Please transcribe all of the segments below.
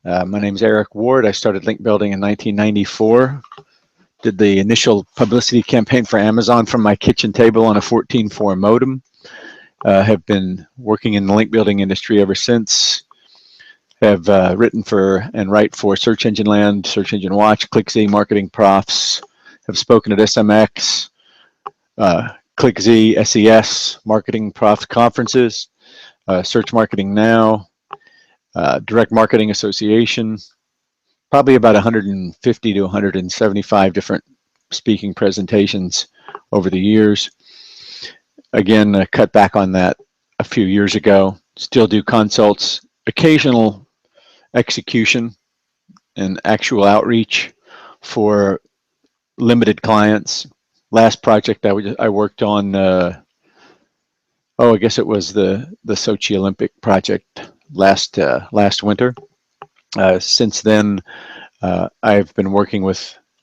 My name is Eric Ward. I started link building in 1994. Did the initial publicity campaign for Amazon from my kitchen table on a 14.4 modem. Have been working in the link building industry ever since. Have written for and write for Search Engine Land, Search Engine Watch, ClickZ, Marketing Profs. Have spoken at SMX, ClickZ, SES, Marketing Prof conferences, Search Marketing Now, Direct Marketing Association, probably about 150 to 175 different speaking presentations over the years. Again, cut back on that a few years ago. Still do consults, occasional execution and actual outreach for limited clients. Last project I worked on, I guess it was the Sochi Olympic project last winter. Since then, I've been working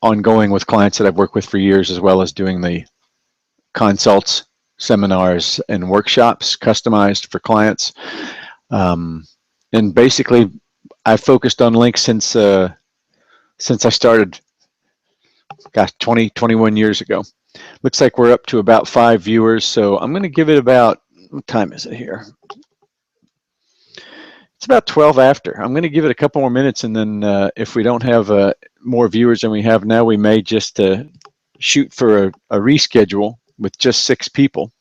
ongoing with clients that I've worked with for years, as well as doing the consults, seminars, and workshops customized for clients. And basically, I've focused on links since I started, 21 years ago. Looks like we're up to about 5 viewers, so I'm going to give it about, what time is it here? It's about 12 after. I'm going to give it a couple more minutes, and then if we don't have more viewers than we have now, we may just shoot for a reschedule with just 6 people.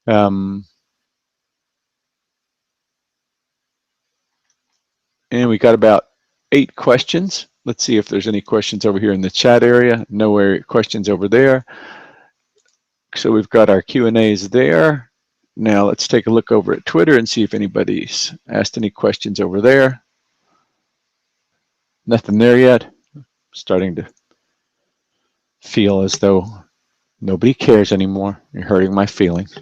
And we got about 8 questions. Let's see if there's any questions over here in the chat area. No questions over there. So we've got our Q&As there. Now let's take a look over at Twitter and see if anybody's asked any questions over there. Nothing there yet. Starting to feel as though nobody cares anymore. You're hurting my feelings.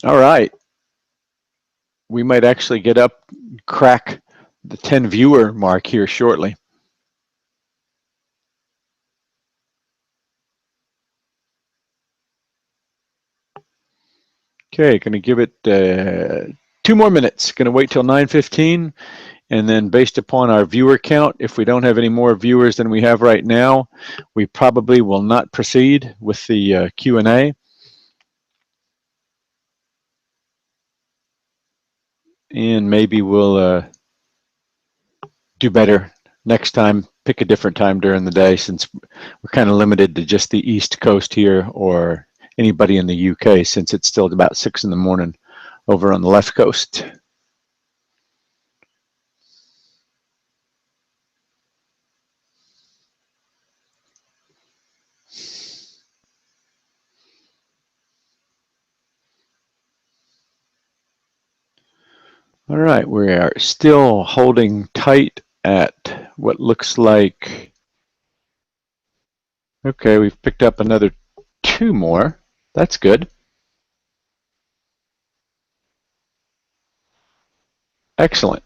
All right. We might actually crack the 10 viewer mark here shortly. Okay, going to give it 2 more minutes. Going to wait till 9:15, and then based upon our viewer count, if we don't have any more viewers than we have right now, we probably will not proceed with the Q&A. And maybe we'll do better next time, pick a different time during the day, since we're kind of limited to just the East Coast here, or anybody in the UK, since it's still about 6 in the morning over on the left coast. All right, we are still holding tight at what looks like, okay, we've picked up another 2 more. That's good. Excellent.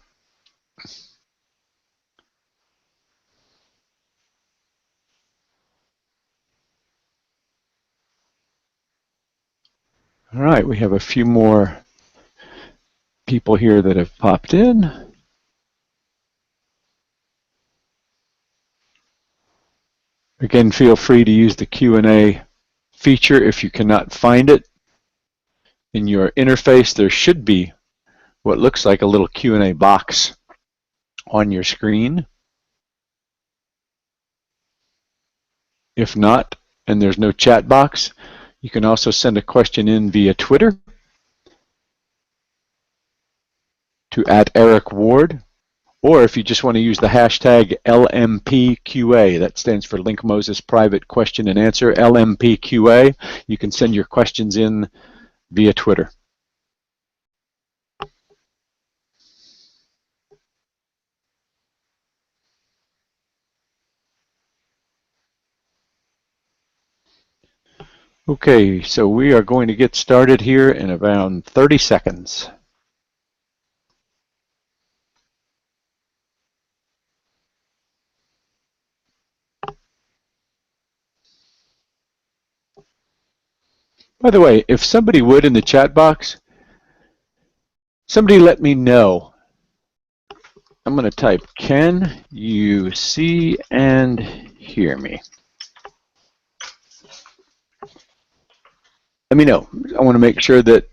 All right, we have a few more people here that have popped in. Again, feel free to use the Q&A feature if you cannot find it. In your interface, there should be what looks like a little Q&A box on your screen. If not, and there's no chat box, you can also send a question in via Twitter to @EricWard, or if you just want to use the hashtag LMPQA, that stands for LinkMoses Private Question and Answer, LMPQA, you can send your questions in via Twitter. Okay, so we are going to get started here in around 30 seconds. By the way, if somebody would in the chat box, somebody let me know I'm going to type, can you see and hear me? Let me know. I want to make sure that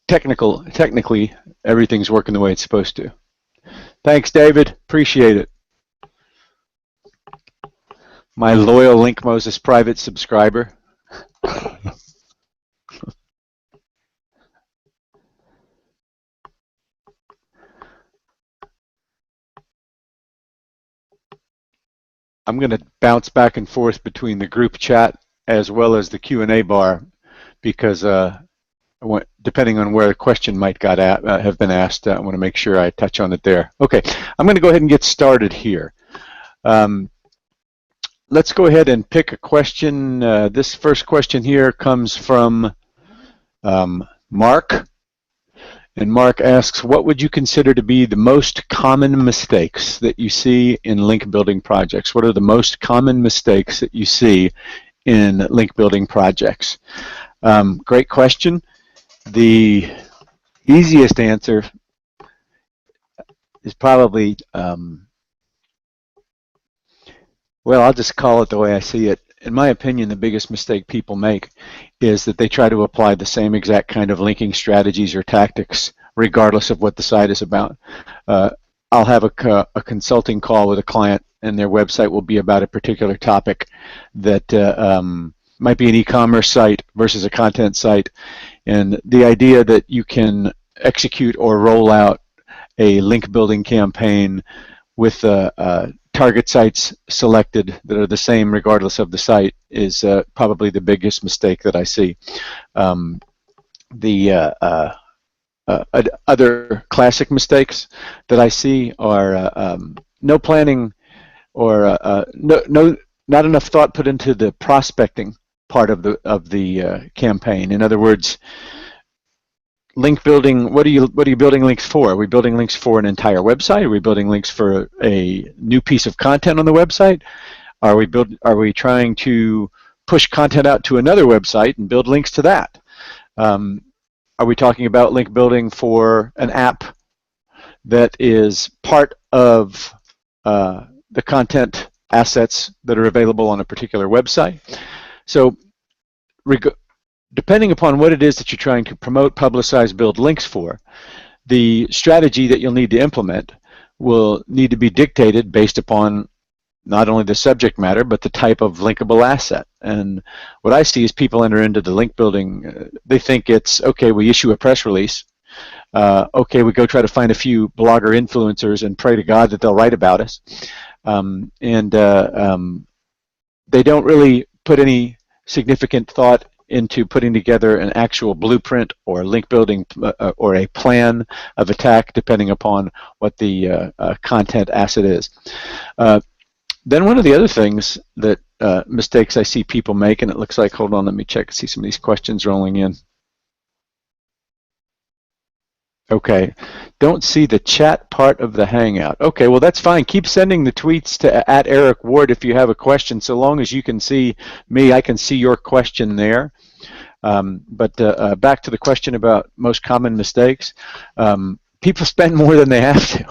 technically everything's working the way it's supposed to. Thanks, David. Appreciate it. My loyal LinkMoses private subscriber. I'm going to bounce back and forth between the group chat as well as the Q&A bar because depending on where a question might have been asked, I want to make sure I touch on it there. Okay, I'm going to go ahead and get started here. Let's go ahead and pick a question. This first question here comes from Mark. And Mark asks, what would you consider to be the most common mistakes that you see in link building projects? What are the most common mistakes that you see in link building projects? Great question. The easiest answer is probably, well, I'll just call it the way I see it. In my opinion, the biggest mistake people make is that they try to apply the same exact kind of linking strategies or tactics regardless of what the site is about. I'll have a consulting call with a client and their website will be about a particular topic that might be an e-commerce site versus a content site. And the idea that you can execute or roll out a link building campaign with target sites selected that are the same regardless of the site is probably the biggest mistake that I see. Other classic mistakes that I see are no planning or not enough thought put into the prospecting part of the campaign. In other words, link building, what are you building links for? Are we building links for an entire website? Are we building links for a new piece of content on the website? Are we trying to push content out to another website and build links to that? Are we talking about link building for an app that is part of the content assets that are available on a particular website? So depending upon what it is that you're trying to promote, publicize, build links for, the strategy that you'll need to implement will need to be dictated based upon not only the subject matter, but the type of linkable asset. And what I see is people enter into the link building, they think it's, okay, we issue a press release, okay, we go try to find a few blogger influencers and pray to God that they'll write about us. They don't really put any significant thought into putting together an actual blueprint or link building or a plan of attack depending upon what the content asset is. Then one of the other things that mistakes I see people make, and it looks like, hold on, let me check, see some of these questions rolling in. Okay, don't see the chat part of the Hangout. Okay, well that's fine. Keep sending the tweets to @EricWard if you have a question. So long as you can see me, I can see your question there. But back to the question about most common mistakes. People spend more than they have to.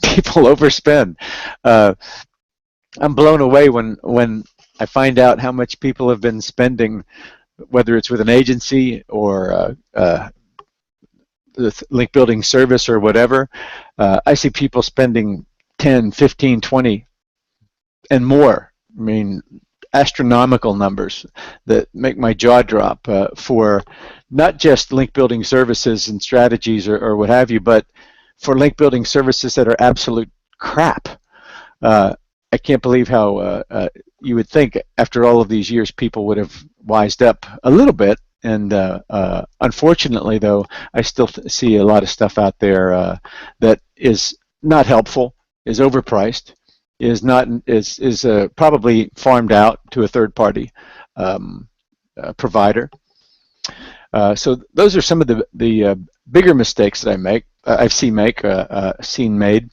People overspend. I'm blown away when I find out how much people have been spending, whether it's with an agency or the link building service or whatever. I see people spending 10, 15, 20 and more. I mean, astronomical numbers that make my jaw drop for not just link building services and strategies or what have you, but for link building services that are absolute crap. I can't believe how you would think after all of these years people would have wised up a little bit. And unfortunately, though, I still see a lot of stuff out there that is not helpful, is overpriced, is probably farmed out to a third-party provider. So those are some of the bigger mistakes that I've seen made.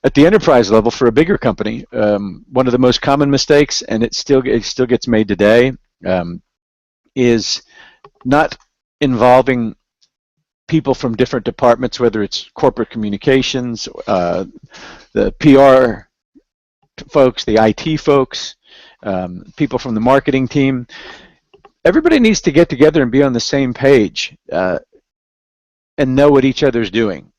At the enterprise level, for a bigger company, one of the most common mistakes, and it still gets made today, is not involving people from different departments, whether it's corporate communications, the PR folks, the IT folks, people from the marketing team. Everybody needs to get together and be on the same page and know what each other's doing.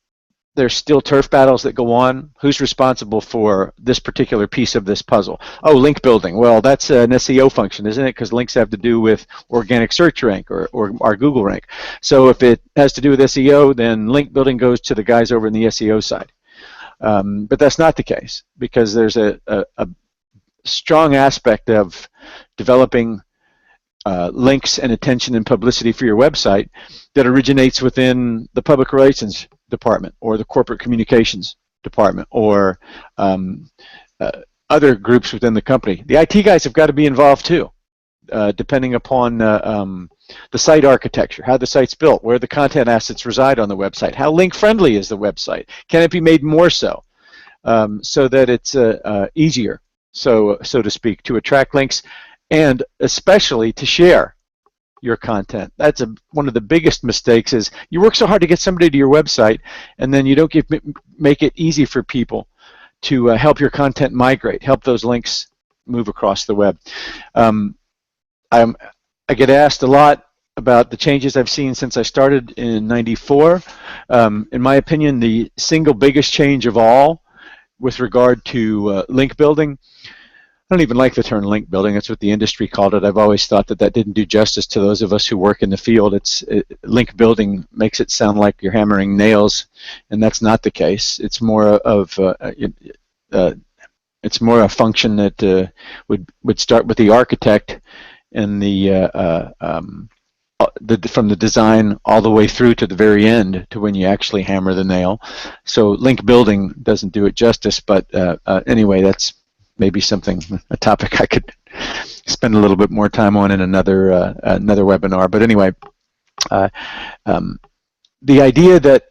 There's still turf battles that go on. Who's responsible for this particular piece of this puzzle? Oh, link building. Well, that's an SEO function, isn't it? Because links have to do with organic search rank or our Google rank. So if it has to do with SEO, then link building goes to the guys over in the SEO side. But that's not the case, because there's a strong aspect of developing links and attention and publicity for your website that originates within the public relations department or the corporate communications department or other groups within the company. The IT guys have got to be involved too, depending upon the site architecture, how the site's built, where the content assets reside on the website, how link-friendly is the website, can it be made more so, so that it's easier, so to speak, to attract links, and especially to share your content. That's one of the biggest mistakes, is you work so hard to get somebody to your website, and then you don't make it easy for people to help your content migrate, help those links move across the web. I get asked a lot about the changes I've seen since I started in '94. In my opinion, the single biggest change of all with regard to link building, I don't even like the term link building. That's what the industry called it. I've always thought that didn't do justice to those of us who work in the field. Link building makes it sound like you're hammering nails, and that's not the case. It's more of it's more a function that would start with the architect and from the design all the way through to the very end to when you actually hammer the nail. So link building doesn't do it justice. But anyway, that's maybe a topic I could spend a little bit more time on in another webinar. But anyway, the idea that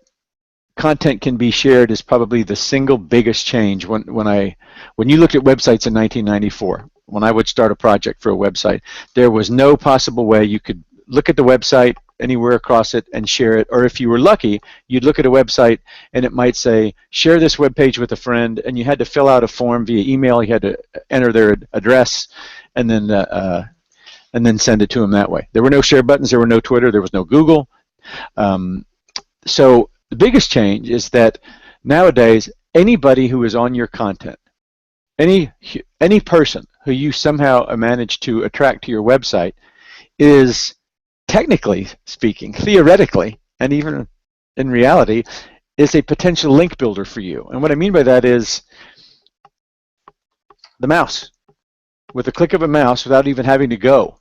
content can be shared is probably the single biggest change. When you looked at websites in 1994, when I would start a project for a website, there was no possible way you could look at the website anywhere across it and share it. Or if you were lucky, you'd look at a website and it might say, share this web page with a friend, and you had to fill out a form via email. You had to enter their address and then send it to them that way. There were no share buttons, there were no Twitter, there was no Google. So the biggest change is that nowadays, anybody who is on your content, any person who you somehow manage to attract to your website is, technically speaking, theoretically, and even in reality, is a potential link builder for you. And what I mean by that is the mouse. With a click of a mouse, without even having to go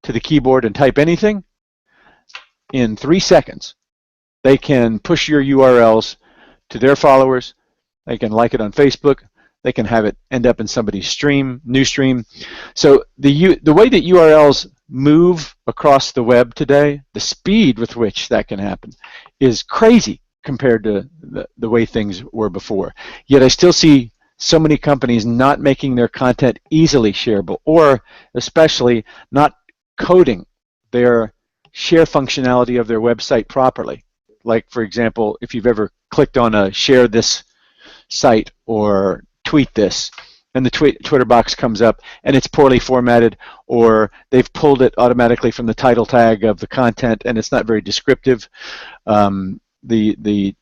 to the keyboard and type anything, in 3 seconds, they can push your URLs to their followers. They can like it on Facebook. They can have it end up in somebody's news stream. So the way that URLs move across the web today, the speed with which that can happen is crazy compared to the way things were before. Yet I still see so many companies not making their content easily shareable, or especially not coding their share functionality of their website properly. Like, for example, if you've ever clicked on a share this site or tweet this, and the Twitter box comes up and it's poorly formatted, or they've pulled it automatically from the title tag of the content and it's not very descriptive. The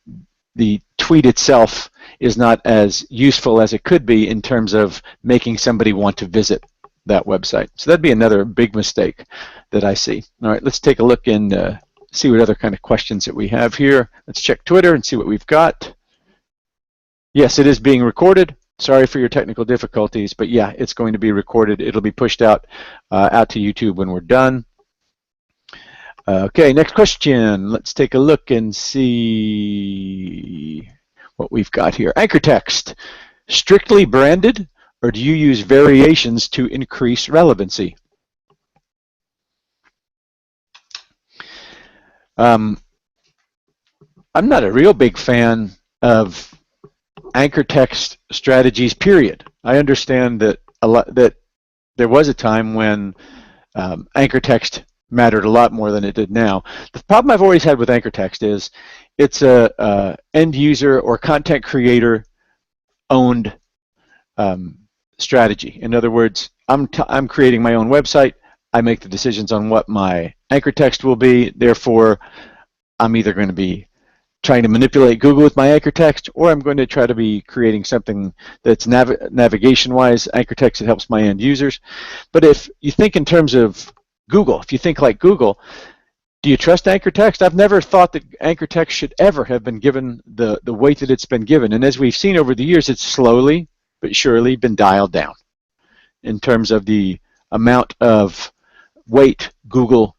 tweet itself is not as useful as it could be in terms of making somebody want to visit that website. So that'd be another big mistake that I see. All right, let's take a look and see what other kind of questions that we have here. Let's check Twitter and see what we've got. Yes, it is being recorded. Sorry for your technical difficulties, but yeah, it's going to be recorded. It'll be pushed out to YouTube when we're done. Okay, next question. Let's take a look and see what we've got here. Anchor text, strictly branded, or do you use variations to increase relevancy? I'm not a real big fan of anchor text strategies, period. I understand that that there was a time when anchor text mattered a lot more than it did now. The problem I've always had with anchor text is it's a end user or content creator owned strategy. In other words, I'm creating my own website. I make the decisions on what my anchor text will be. Therefore, I'm either going to be trying to manipulate Google with my anchor text, or I'm going to try to be creating something that's navigation-wise, anchor text that helps my end users. But if you think in terms of Google, if you think like Google, do you trust anchor text? I've never thought that anchor text should ever have been given the weight that it's been given. And as we've seen over the years, it's slowly but surely been dialed down in terms of the amount of weight Google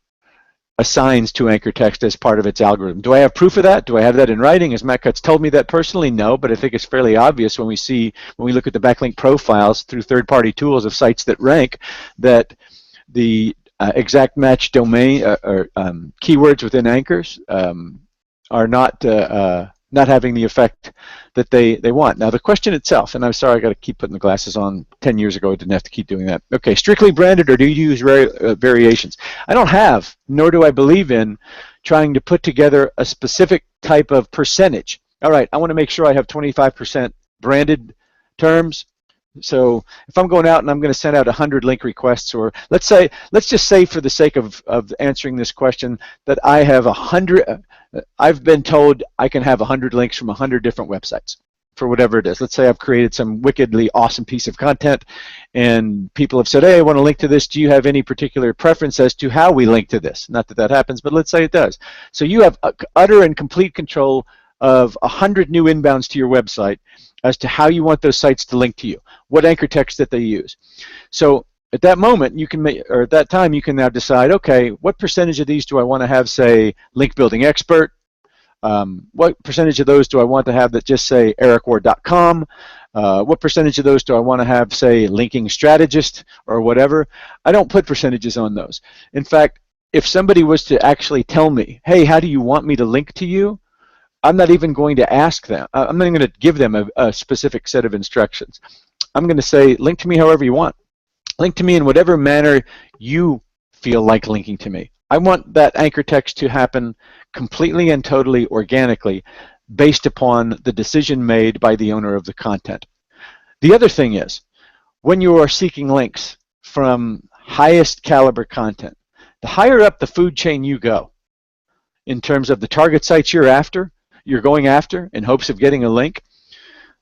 assigns to anchor text as part of its algorithm. Do I have proof of that? Do I have that in writing? Has Matt Cutts told me that personally? No, but I think it's fairly obvious when we look at the backlink profiles through third-party tools of sites that rank, that the exact match domain or keywords within anchors are not having the effect that they want. Now the question itself, and I'm sorry I got to keep putting the glasses on. 10 years ago I didn't have to keep doing that. Okay, strictly branded, or do you use variations? I don't have, nor do I believe in, trying to put together a specific type of percentage. All right, I want to make sure I have 25% branded terms. So if I'm going out and I'm going to send out 100 link requests, or let's just say for the sake of answering this question that I have 100, I've been told I can have 100 links from 100 different websites for whatever it is. Let's say I've created some wickedly awesome piece of content and people have said, hey, I want to link to this. Do you have any particular preference as to how we link to this? Not that that happens, but let's say it does. So you have utter and complete control of 100 new inbounds to your website as to how you want those sites to link to you, what anchor text that they use. So at that moment, you can or at that time, you can now decide, okay, what percentage of these do I want to have, say, link building expert? What percentage of those do I want to have that just say ericward.com? What percentage of those do I want to have, say, linking strategist or whatever? I don't put percentages on those. In fact, if somebody was to actually tell me, hey, how do you want me to link to you? I'm not even going to ask them. I'm not even going to give them a specific set of instructions. I'm going to say, link to me however you want. Link to me in whatever manner you feel like linking to me. I want that anchor text to happen completely and totally organically based upon the decision made by the owner of the content. The other thing is, when you are seeking links from highest caliber content, the higher up the food chain you go in terms of the target sites you're going after in hopes of getting a link,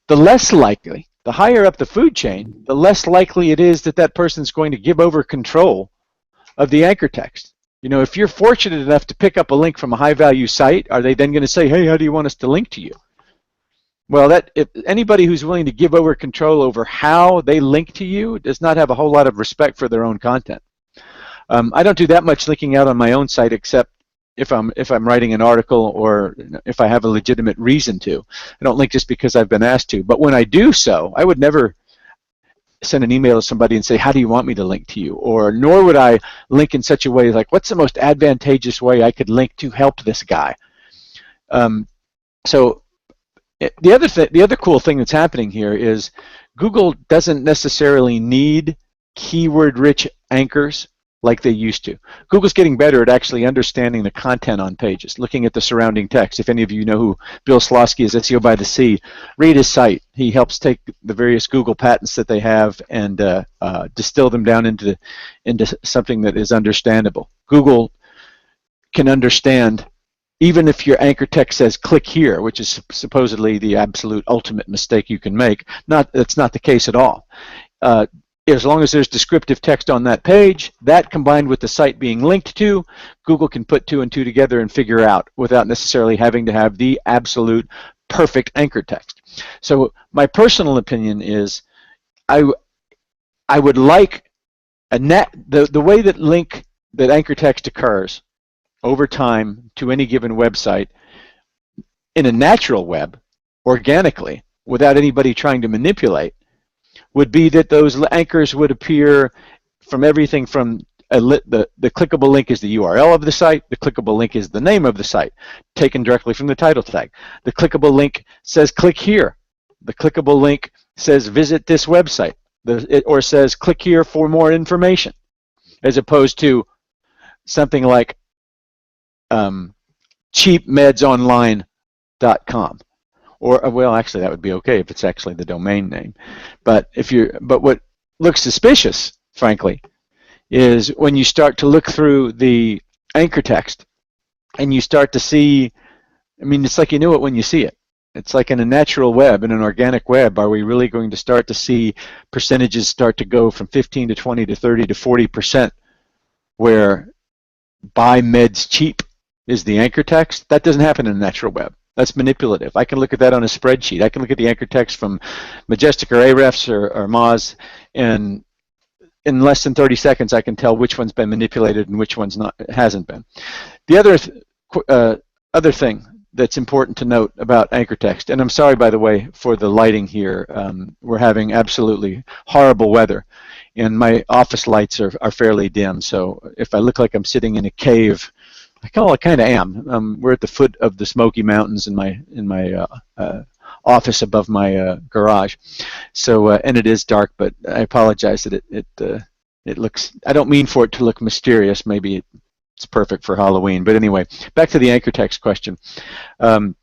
the less likely, the higher up the food chain, the less likely it is that that person's going to give over control of the anchor text. You know, if you're fortunate enough to pick up a link from a high-value site, are they then going to say, hey, how do you want us to link to you? Well, if anybody who's willing to give over control over how they link to you does not have a whole lot of respect for their own content. I don't do that much linking out on my own site, except if I'm writing an article or if I have a legitimate reason to. I don't link just because I've been asked to. But when I do so, I would never send an email to somebody and say, how do you want me to link to you? Or nor would I link in such a way like, what's the most advantageous way I could link to help this guy? So the other cool thing that's happening here is Google doesn't necessarily need keyword-rich anchors like they used to. Google's getting better at actually understanding the content on pages, looking at the surrounding text. If any of you know who Bill Slosky is, SEO by the Sea, read his site. He helps take the various Google patents that they have and distill them down into something that is understandable. Google can understand, even if your anchor text says click here, which is supposedly the absolute ultimate mistake you can make. That's not the case at all. As long as there's descriptive text on that page, that combined with the site being linked to, Google can put 2 and 2 together and figure out without necessarily having to have the absolute perfect anchor text. So my personal opinion is I would like the way that anchor text occurs over time to any given website in a natural web, organically, without anybody trying to manipulate, would be that those anchors would appear from everything from the clickable link is the URL of the site, the clickable link is the name of the site, taken directly from the title tag. The clickable link says click here. The clickable link says visit this website, or says click here for more information, as opposed to something like cheapmedsonline.com. Or, well, actually, that would be okay if it's actually the domain name. But what looks suspicious, frankly, is when you start to look through the anchor text and you start to see, I mean, it's like you knew it when you see it. It's like in a natural web, in an organic web, are we really going to start to see percentages start to go from 15 to 20 to 30 to 40% where buy meds cheap is the anchor text? That doesn't happen in a natural web. That's manipulative. I can look at that on a spreadsheet. I can look at the anchor text from Majestic or Ahrefs or Moz, and in less than 30 seconds, I can tell which one's been manipulated and which one's not hasn't been. The other thing that's important to note about anchor text, and I'm sorry, by the way, for the lighting here. We're having absolutely horrible weather, and my office lights are fairly dim. So if I look like I'm sitting in a cave, I kind of am. We're at the foot of the Smoky Mountains in my office above my garage. So and it is dark, but I apologize that it looks. I don't mean for it to look mysterious. Maybe it's perfect for Halloween. But anyway, back to the anchor text question. The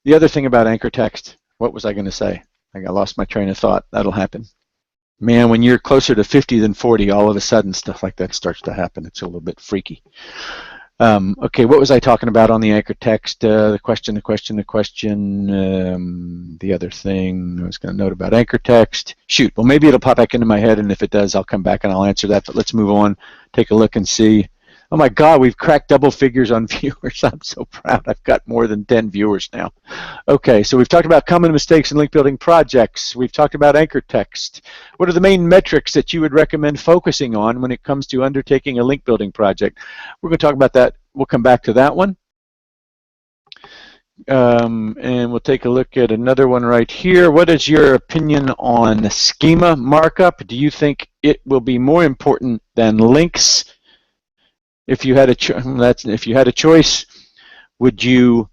other thing about anchor text. What was I going to say? I lost my train of thought. That'll happen. Man, when you're closer to 50 than 40, all of a sudden stuff like that starts to happen. It's a little bit freaky. Okay, what was I talking about on the anchor text? The other thing I was going to note about anchor text. Shoot, well, maybe it'll pop back into my head, and if it does, I'll come back and I'll answer that. But let's move on, take a look and see. Oh my God, we've cracked double figures on viewers. I'm so proud. I've got more than 10 viewers now. Okay, so we've talked about common mistakes in link building projects. We've talked about anchor text. What are the main metrics that you would recommend focusing on when it comes to undertaking a link building project? We're going to talk about that. We'll come back to that one. And we'll take a look at another one right here. What is your opinion on schema markup? Do you think it will be more important than links? If you had a choice, would you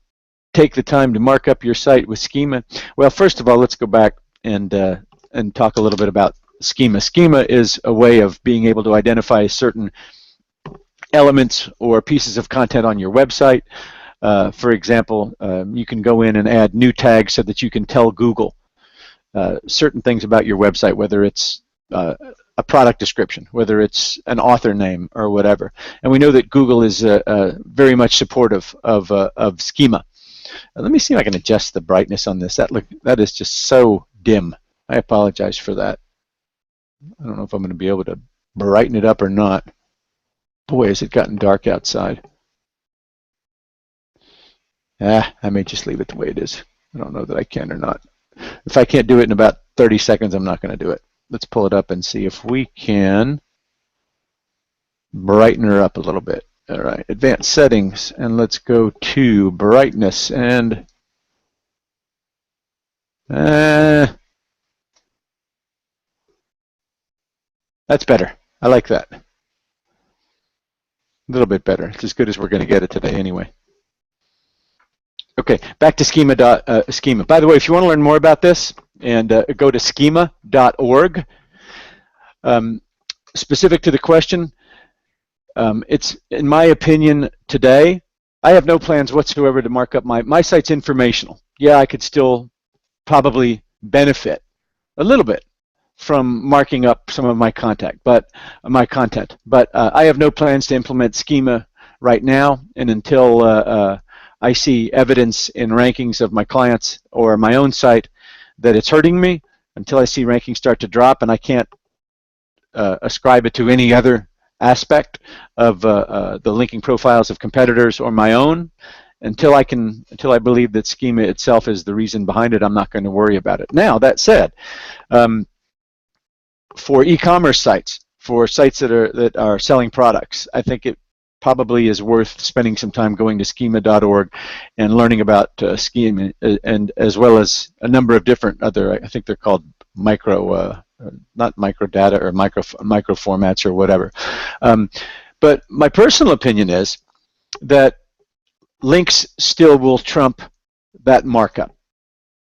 take the time to mark up your site with schema? Well, first of all, let's go back and talk a little bit about schema. Schema is a way of being able to identify certain elements or pieces of content on your website. For example, you can go in and add new tags so that you can tell Google certain things about your website, whether it's a product description, whether it's an author name or whatever. And we know that Google is very much supportive of schema. Let me see if I can adjust the brightness on this. That is just so dim. I apologize for that. I don't know if I'm going to be able to brighten it up or not. Boy, has it gotten dark outside. I may just leave it the way it is. I don't know that I can or not. If I can't do it in about 30 seconds, I'm not going to do it. Let's pull it up and see if we can brighten her up a little bit. All right, advanced settings, and let's go to brightness, and that's better. I like that. A little bit better. It's as good as we're going to get it today anyway. Okay, back to schema. Schema. By the way, if you want to learn more about this, and go to schema.org. Specific to the question, it's, in my opinion, today, I have no plans whatsoever to mark up my site's informational. Yeah, I could still probably benefit a little bit from marking up some of my content, but I have no plans to implement schema right now, and until I see evidence in rankings of my clients or my own site that it's hurting me, until I see rankings start to drop and I can't ascribe it to any other aspect of the linking profiles of competitors or my own, until I believe that schema itself is the reason behind it, I'm not going to worry about it. Now, that said, for e-commerce sites, for sites that are selling products, I think it probably is worth spending some time going to schema.org and learning about schema, and as well as a number of different other, I think they're called not micro data or micro formats or whatever. But my personal opinion is that links still will trump that markup.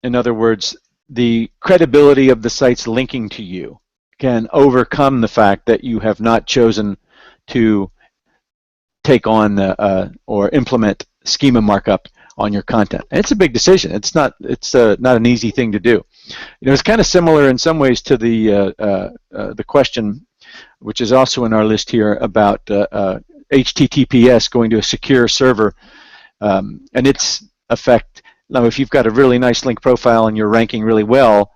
In other words, the credibility of the sites linking to you can overcome the fact that you have not chosen to take on or implement schema markup on your content. And it's a big decision. It's not an easy thing to do. You know, it's kind of similar in some ways to the question, which is also in our list here, about HTTPS going to a secure server and its effect. Now, if you've got a really nice link profile and you're ranking really well,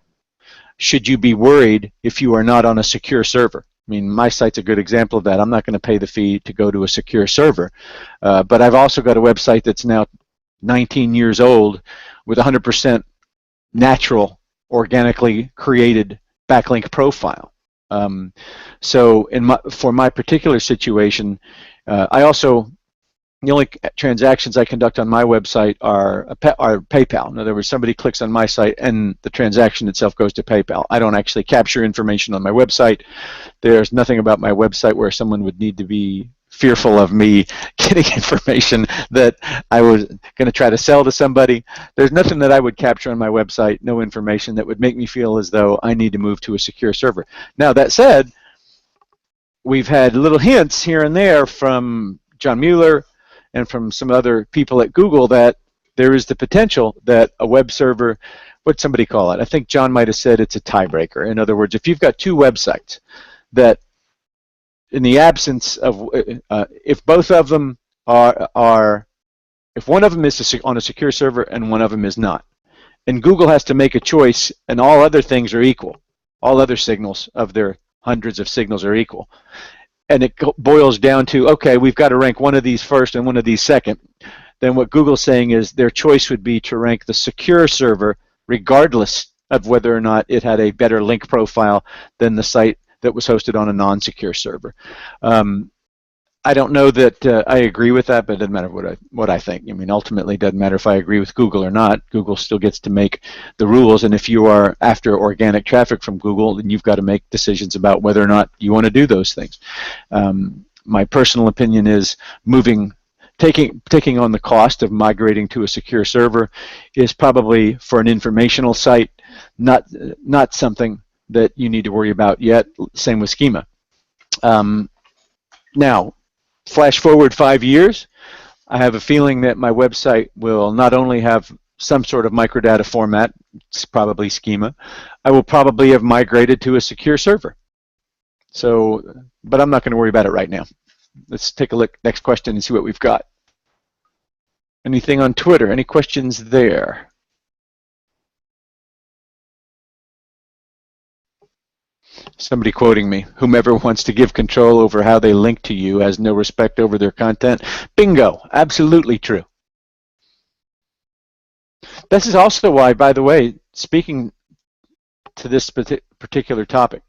should you be worried if you are not on a secure server? I mean, my site's a good example of that. I'm not going to pay the fee to go to a secure server, but I've also got a website that's now 19 years old with 100% natural, organically created backlink profile. So for my particular situation, the only transactions I conduct on my website are PayPal. In other words, somebody clicks on my site and the transaction itself goes to PayPal. I don't actually capture information on my website. There's nothing about my website where someone would need to be fearful of me getting information that I was going to try to sell to somebody. There's nothing that I would capture on my website, no information that would make me feel as though I need to move to a secure server. Now, that said, we've had little hints here and there from John Mueller and from some other people at Google that there is the potential that a web server, what'd somebody call it? I think John might have said it's a tiebreaker. In other words, if you've got two websites that in the absence of, if both of them if one of them is on a secure server and one of them is not, and Google has to make a choice and all other things are equal, all other signals of their hundreds of signals are equal, and it boils down to, okay, we've got to rank one of these first and one of these second, then what Google's saying is their choice would be to rank the secure server regardless of whether or not it had a better link profile than the site that was hosted on a non-secure server. I don't know that I agree with that, but it doesn't matter what I think. I mean, ultimately, it doesn't matter if I agree with Google or not. Google still gets to make the rules, and if you are after organic traffic from Google, then you've got to make decisions about whether or not you want to do those things. My personal opinion is taking on the cost of migrating to a secure server is probably, for an informational site, not something that you need to worry about yet. Same with schema. Now, flash forward 5 years, I have a feeling that my website will not only have some sort of microdata format, it's probably schema, I will probably have migrated to a secure server. So, but I'm not going to worry about it right now. Let's take a look, next question, and see what we've got. Anything on Twitter? Any questions there? Somebody quoting me, whomever wants to give control over how they link to you has no respect over their content. Bingo, absolutely true. This is also why, by the way, speaking to this particular topic,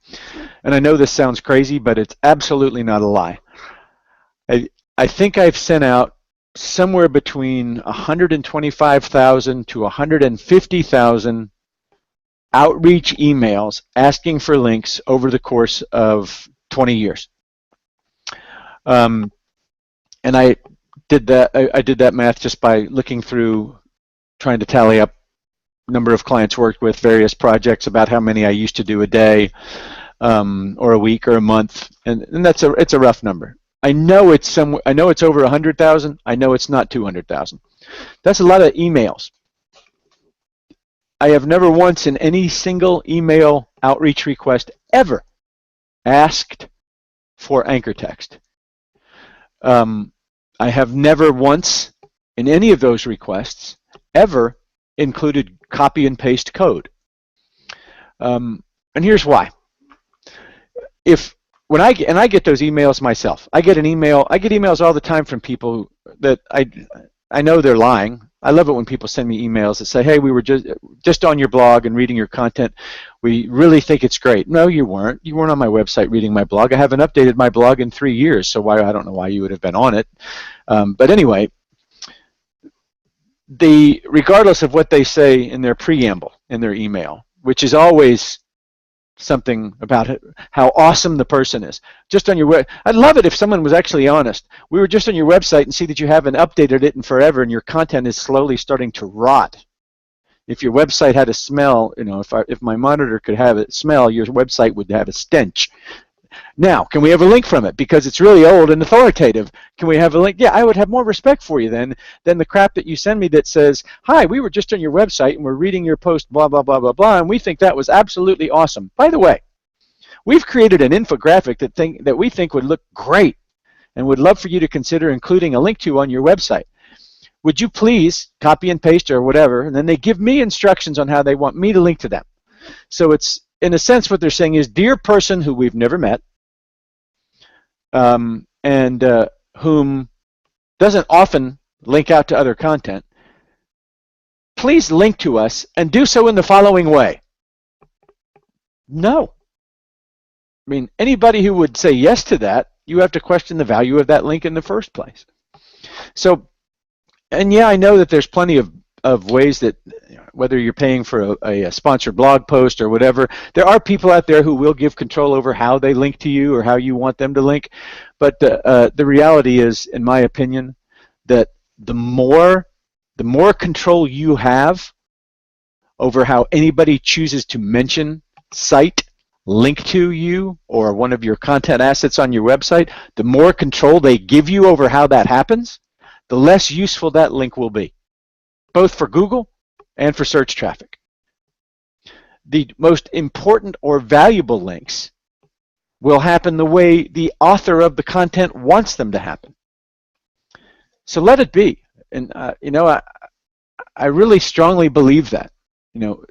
and I know this sounds crazy, but it's absolutely not a lie. I think I've sent out somewhere between 125,000 to 150,000 outreach emails asking for links over the course of 20 years. And I did that math just by looking through, trying to tally up number of clients worked with, various projects, about how many I used to do a day or a week or a month, and it's a rough number. I know it's over 100,000. I know it's not 200,000. That's a lot of emails. I have never once in any single email outreach request ever asked for anchor text. I have never once in any of those requests ever included copy and paste code. And here's why. When I get those emails myself, I get emails all the time from people that I know they're lying. I love it when people send me emails that say, hey, we were just on your blog and reading your content. We really think it's great. No, you weren't. You weren't on my website reading my blog. I haven't updated my blog in 3 years, so I don't know why you would have been on it. But anyway, regardless of what they say in their preamble, in their email, which is always something about how awesome the person is. Just on your web, I'd love it if someone was actually honest. We were just on your website and see that you haven't updated it in forever and your content is slowly starting to rot. If your website had a smell, you know, if my monitor could have a smell, your website would have a stench. Now, can we have a link from it? Because it's really old and authoritative. Can we have a link? Yeah, I would have more respect for you than the crap that you send me that says, hi, we were just on your website and we're reading your post, blah, blah, blah, blah, blah, and we think that was absolutely awesome. By the way, we've created an infographic that we think would look great and would love for you to consider including a link to on your website. Would you please copy and paste or whatever, and then they give me instructions on how they want me to link to them. So it's, in a sense, what they're saying is, dear person who we've never met, and whom doesn't often link out to other content, please link to us and do so in the following way. No. I mean, anybody who would say yes to that, you have to question the value of that link in the first place. So, and yeah, I know that there's plenty of ways that, whether you're paying for a sponsored blog post or whatever, there are people out there who will give control over how they link to you or how you want them to link. But the reality is, in my opinion, that the more control you have over how anybody chooses to mention, cite, link to you or one of your content assets on your website, the more control they give you over how that happens, the less useful that link will be, both for Google and for search traffic. The most important or valuable links will happen the way the author of the content wants them to happen. So let it be. And you know, I really strongly believe that. You know,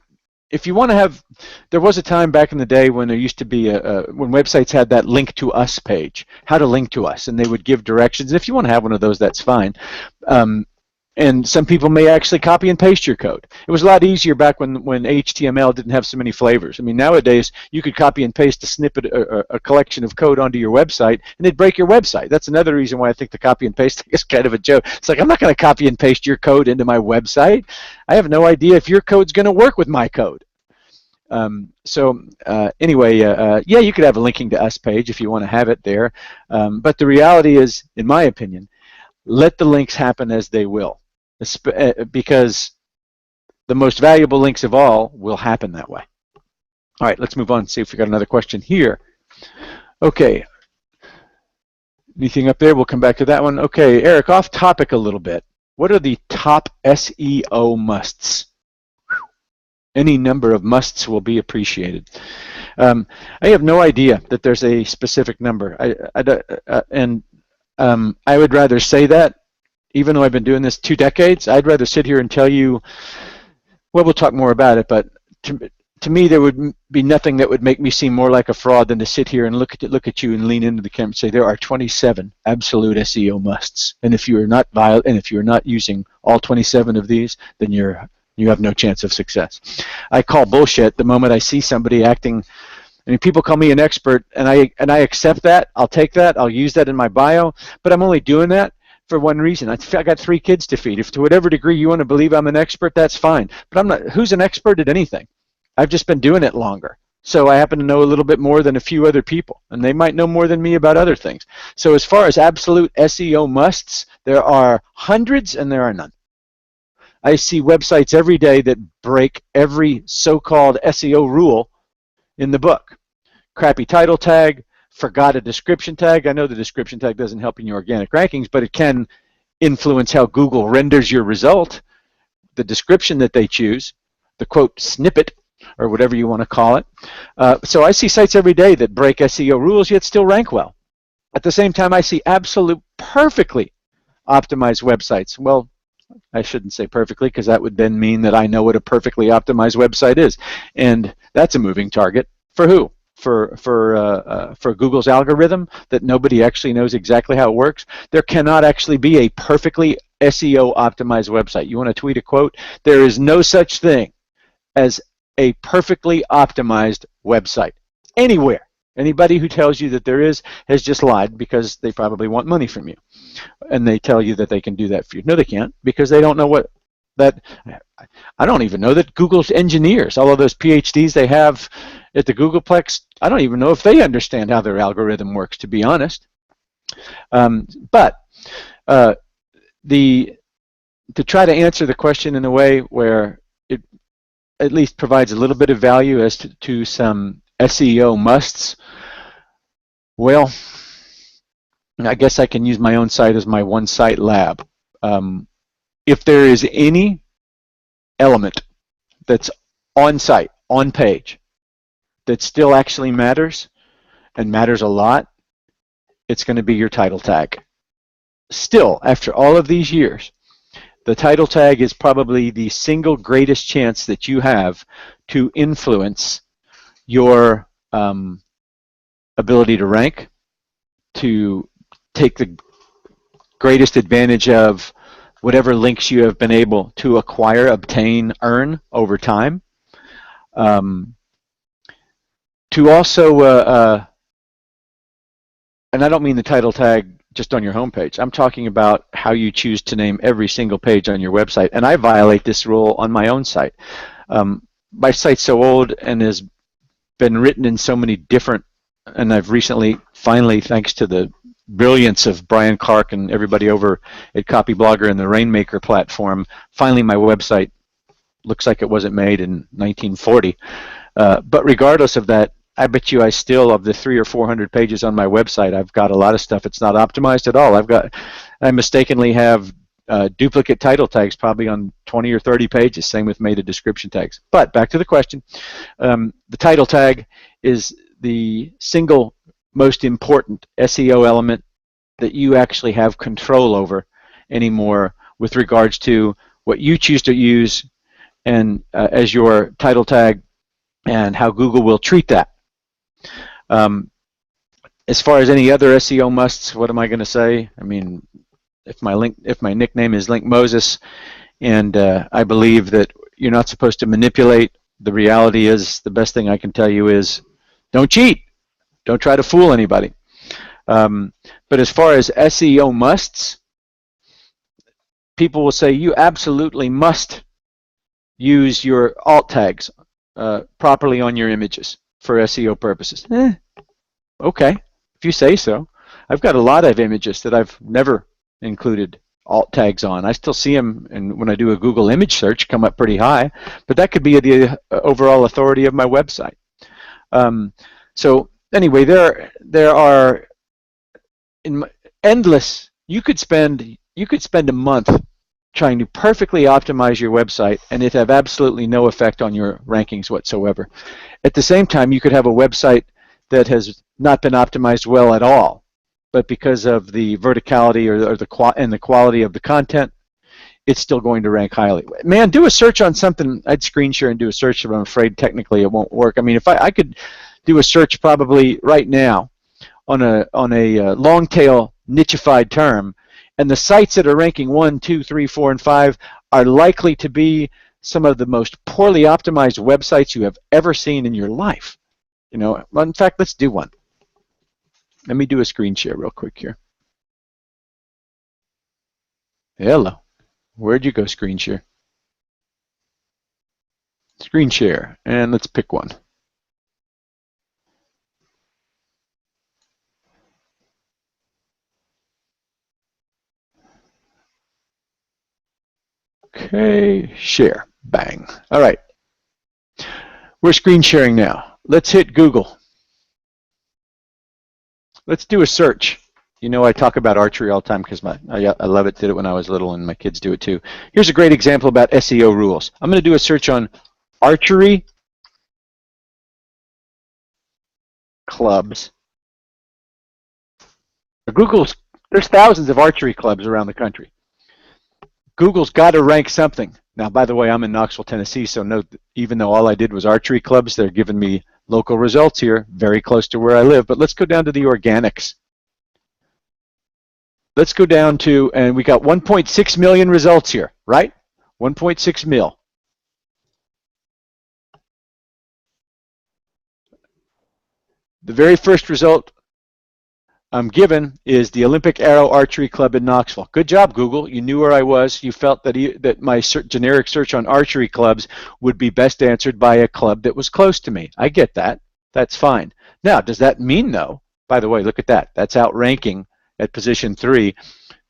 if you want to have, there was a time back in the day when there used to be when websites had that link to us page, how to link to us, and they would give directions. If you want to have one of those, that's fine. And some people may actually copy and paste your code. It was a lot easier back when HTML didn't have so many flavors. I mean, nowadays you could copy and paste a snippet, a collection of code onto your website, and it'd break your website. That's another reason why I think the copy and paste is kind of a joke. It's like, I'm not going to copy and paste your code into my website. I have no idea if your code's going to work with my code. Anyway, yeah, you could have a linking to us page if you want to have it there. But the reality is, in my opinion, let the links happen as they will, because the most valuable links of all will happen that way. All right, let's move on and see if we got another question here. Okay. Anything up there? We'll come back to that one. Okay, Eric, off topic a little bit. What are the top SEO musts? Any number of musts will be appreciated. I have no idea that there's a specific number. I would rather say that, even though I've been doing this 2 decades, I'd rather sit here and tell you, well, we'll talk more about it, but to me, there would be nothing that would make me seem more like a fraud than to sit here and look at you and lean into the camera and say there are 27 absolute SEO musts, and if you are not using all 27 of these, then you have no chance of success. I call bullshit the moment I see somebody acting. I mean, people call me an expert, and I accept that. I'll take that. I'll use that in my bio, but I'm only doing that for one reason. I got 3 kids to feed. If to whatever degree you want to believe I'm an expert, that's fine. But I'm not. Who's an expert at anything? I've just been doing it longer. So I happen to know a little bit more than a few other people, and they might know more than me about other things. So as far as absolute SEO musts, there are hundreds and there are none. I see websites every day that break every so-called SEO rule in the book. Crappy title tag, forgot a description tag. I know the description tag doesn't help in your organic rankings, but it can influence how Google renders your result. The description that they choose, the quote snippet, or whatever you want to call it. So I see sites every day that break SEO rules yet still rank well. At the same time, I see absolute perfectly optimized websites. Well, I shouldn't say perfectly, because that would then mean that I know what a perfectly optimized website is, and that's a moving target. For who? For Google's algorithm that nobody actually knows exactly how it works. There cannot actually be a perfectly SEO optimized website. You want to tweet a quote? There is no such thing as a perfectly optimized website anywhere. Anybody who tells you that there is has just lied, because they probably want money from you, and they tell you that they can do that for you. No, they can't, because they don't know what that. I don't even know that Google's engineers, all of those PhDs they have at the Googleplex, I don't even know if they understand how their algorithm works, to be honest. But to try to answer the question in a way where at least provides a little bit of value as to some SEO musts, well, I guess I can use my own site as my one site lab. If there is any element that's on site, on page, that still actually matters and matters a lot, it's going to be your title tag. Still, after all of these years, the title tag is probably the single greatest chance that you have to influence your ability to rank, to take the greatest advantage of whatever links you have been able to acquire, obtain, earn over time. To also, and I don't mean the title tag just on your homepage. I'm talking about how you choose to name every single page on your website. And I violate this rule on my own site. My site's so old and has been written in so many different, and I've recently, finally, thanks to the brilliance of Brian Clark and everybody over at Copyblogger and the Rainmaker platform, finally my website looks like it wasn't made in 1940. But regardless of that, I bet you I still, of the 300 or 400 pages on my website, I've got a lot of stuff that's not optimized at all. I mistakenly have duplicate title tags probably on 20 or 30 pages, same with meta description tags. But back to the question, the title tag is the single most important SEO element that you actually have control over anymore with regards to what you choose to use and as your title tag and how Google will treat that. As far as any other SEO musts, what am I going to say? I mean, if my nickname is LinkMoses, and I believe that you're not supposed to manipulate, the reality is the best thing I can tell you is don't cheat. Don't try to fool anybody. But as far as SEO musts, people will say you absolutely must use your alt tags properly on your images for SEO purposes. Okay, if you say so. I've got a lot of images that I've never included alt tags on. I still see them, and when I do a Google image search, come up pretty high, but that could be the overall authority of my website. So anyway, there are endless. You could spend a month trying to perfectly optimize your website and it have absolutely no effect on your rankings whatsoever. At the same time, you could have a website that has not been optimized well at all, but because of the verticality or the quality of the content, it's still going to rank highly. Man, do a search on something. I'd screen share and do a search, but I'm afraid technically it won't work. I mean, if I could do a search probably right now on a long tail nicheified term, and the sites that are ranking 1, 2, 3, 4, and 5 are likely to be some of the most poorly optimized websites you have ever seen in your life. You know, in fact, let's do one. Let me do a screen share real quick here. Hello. Where'd you go, screen share? Screen share, and let's pick one. Okay, share, bang. All right, we're screen sharing now. Let's hit Google. Let's do a search. You know, I talk about archery all the time because I love it, did it when I was little, and my kids do it too. Here's a great example about SEO rules. I'm going to do a search on archery clubs. There's thousands of archery clubs around the country. Google's got to rank something. Now, by the way, I'm in Knoxville, Tennessee, so note that even though all I did was archery clubs, they're giving me local results here, very close to where I live. But let's go down to the organics. Let's go down to, and we got 1.6 million results here, right? 1.6 mil. The very first result I'm given is the Olympic Arrow Archery Club in Knoxville. Good job, Google. You knew where I was. You felt that my generic search on archery clubs would be best answered by a club that was close to me. I get that. That's fine. Now, does that mean, though, by the way, look at that. That's outranking at position 3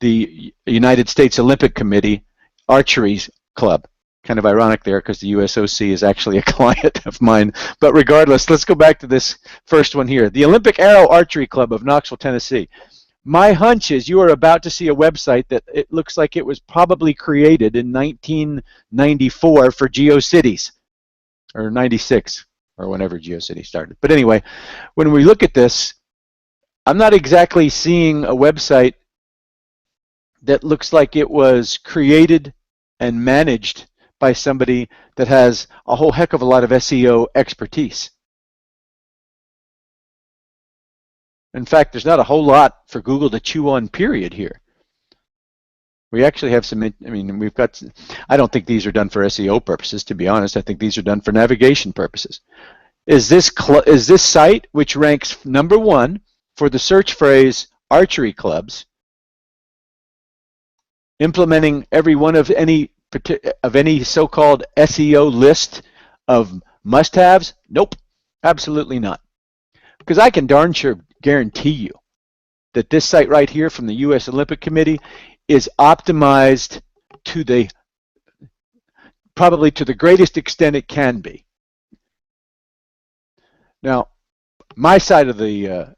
the United States Olympic Committee Archery Club. Kind of ironic there because the USOC is actually a client of mine. But regardless, let's go back to this first one here. The Olympic Arrow Archery Club of Knoxville, Tennessee. My hunch is you are about to see a website that it looks like it was probably created in 1994 for GeoCities, or 96, or whenever GeoCities started. But anyway, when we look at this, I'm not exactly seeing a website that looks like it was created and managed by somebody that has a whole heck of a lot of SEO expertise. In fact, there's not a whole lot for Google to chew on, period, here. We actually have some, I mean, we've got, I don't think these are done for SEO purposes, to be honest. I think these are done for navigation purposes. Is this site, which ranks #1 for the search phrase archery clubs, implementing every one of any so-called SEO list of must-haves? Nope, absolutely not. Because I can darn sure guarantee you that this site right here from the U.S. Olympic Committee is optimized to the, probably to the greatest extent it can be. Now, my side of the,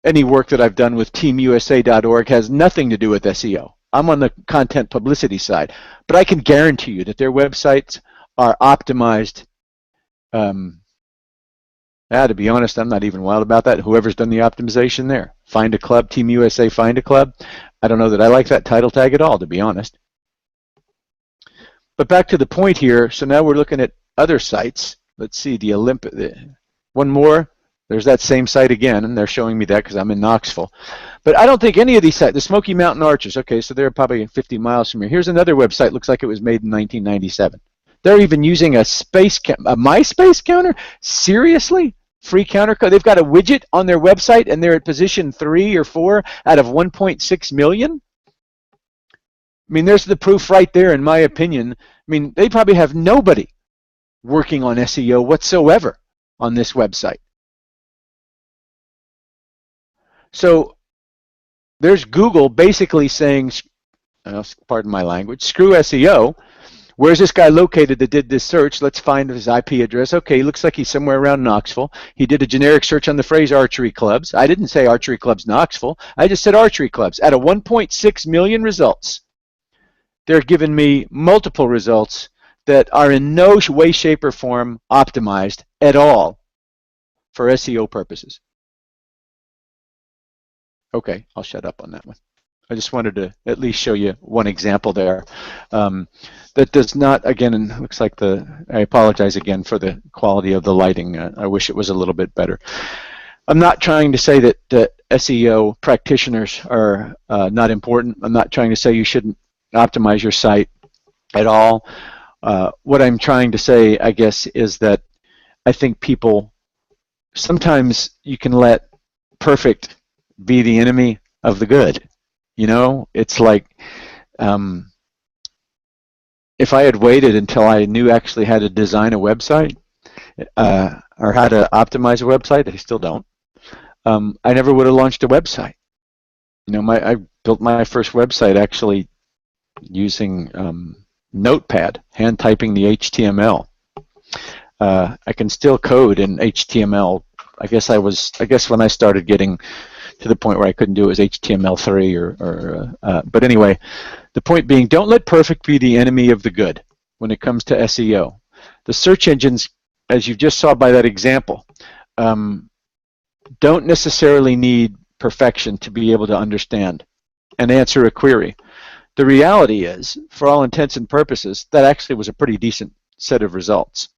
any work that I've done with teamusa.org has nothing to do with SEO. I'm on the content publicity side, but I can guarantee you that their websites are optimized. To be honest, I'm not even wild about that. Whoever's done the optimization there, find a club, Team USA, find a club. I don't know that I like that title tag at all, to be honest. But back to the point here. So now we're looking at other sites. Let's see, the Olympic. One more. There's that same site again, and they're showing me that because I'm in Knoxville. But I don't think any of these sites, the Smoky Mountain Archers, okay, so they're probably 50 miles from here. Here's another website, looks like it was made in 1997. They're even using a MySpace counter? Seriously? Free counter code? They've got a widget on their website, and they're at position 3 or 4 out of 1.6 million? I mean, there's the proof right there, in my opinion. I mean, they probably have nobody working on SEO whatsoever on this website. So there's Google basically saying, pardon my language, screw SEO. Where's this guy located that did this search? Let's find his IP address. Okay, looks like he's somewhere around Knoxville. He did a generic search on the phrase archery clubs. I didn't say archery clubs Knoxville. I just said archery clubs. Out of 1.6 million results, they're giving me multiple results that are in no way, shape, or form optimized at all for SEO purposes. Okay, I'll shut up on that one. I just wanted to at least show you one example there. That does not, again, looks like I apologize again for the quality of the lighting. I wish it was a little bit better. I'm not trying to say that SEO practitioners are not important. I'm not trying to say you shouldn't optimize your site at all. What I'm trying to say, I guess, is that I think people, sometimes you can let perfect be the enemy of the good. You know, it's like if I had waited until I knew actually how to design a website or how to optimize a website, I still don't, I never would have launched a website. You know, I built my first website actually using Notepad, hand typing the HTML. I can still code in HTML. I guess when I started getting to the point where I couldn't do it was HTML3 but anyway, the point being, don't let perfect be the enemy of the good when it comes to SEO. The search engines, as you just saw by that example, don't necessarily need perfection to be able to understand and answer a query. The reality is, for all intents and purposes, that actually was a pretty decent set of results.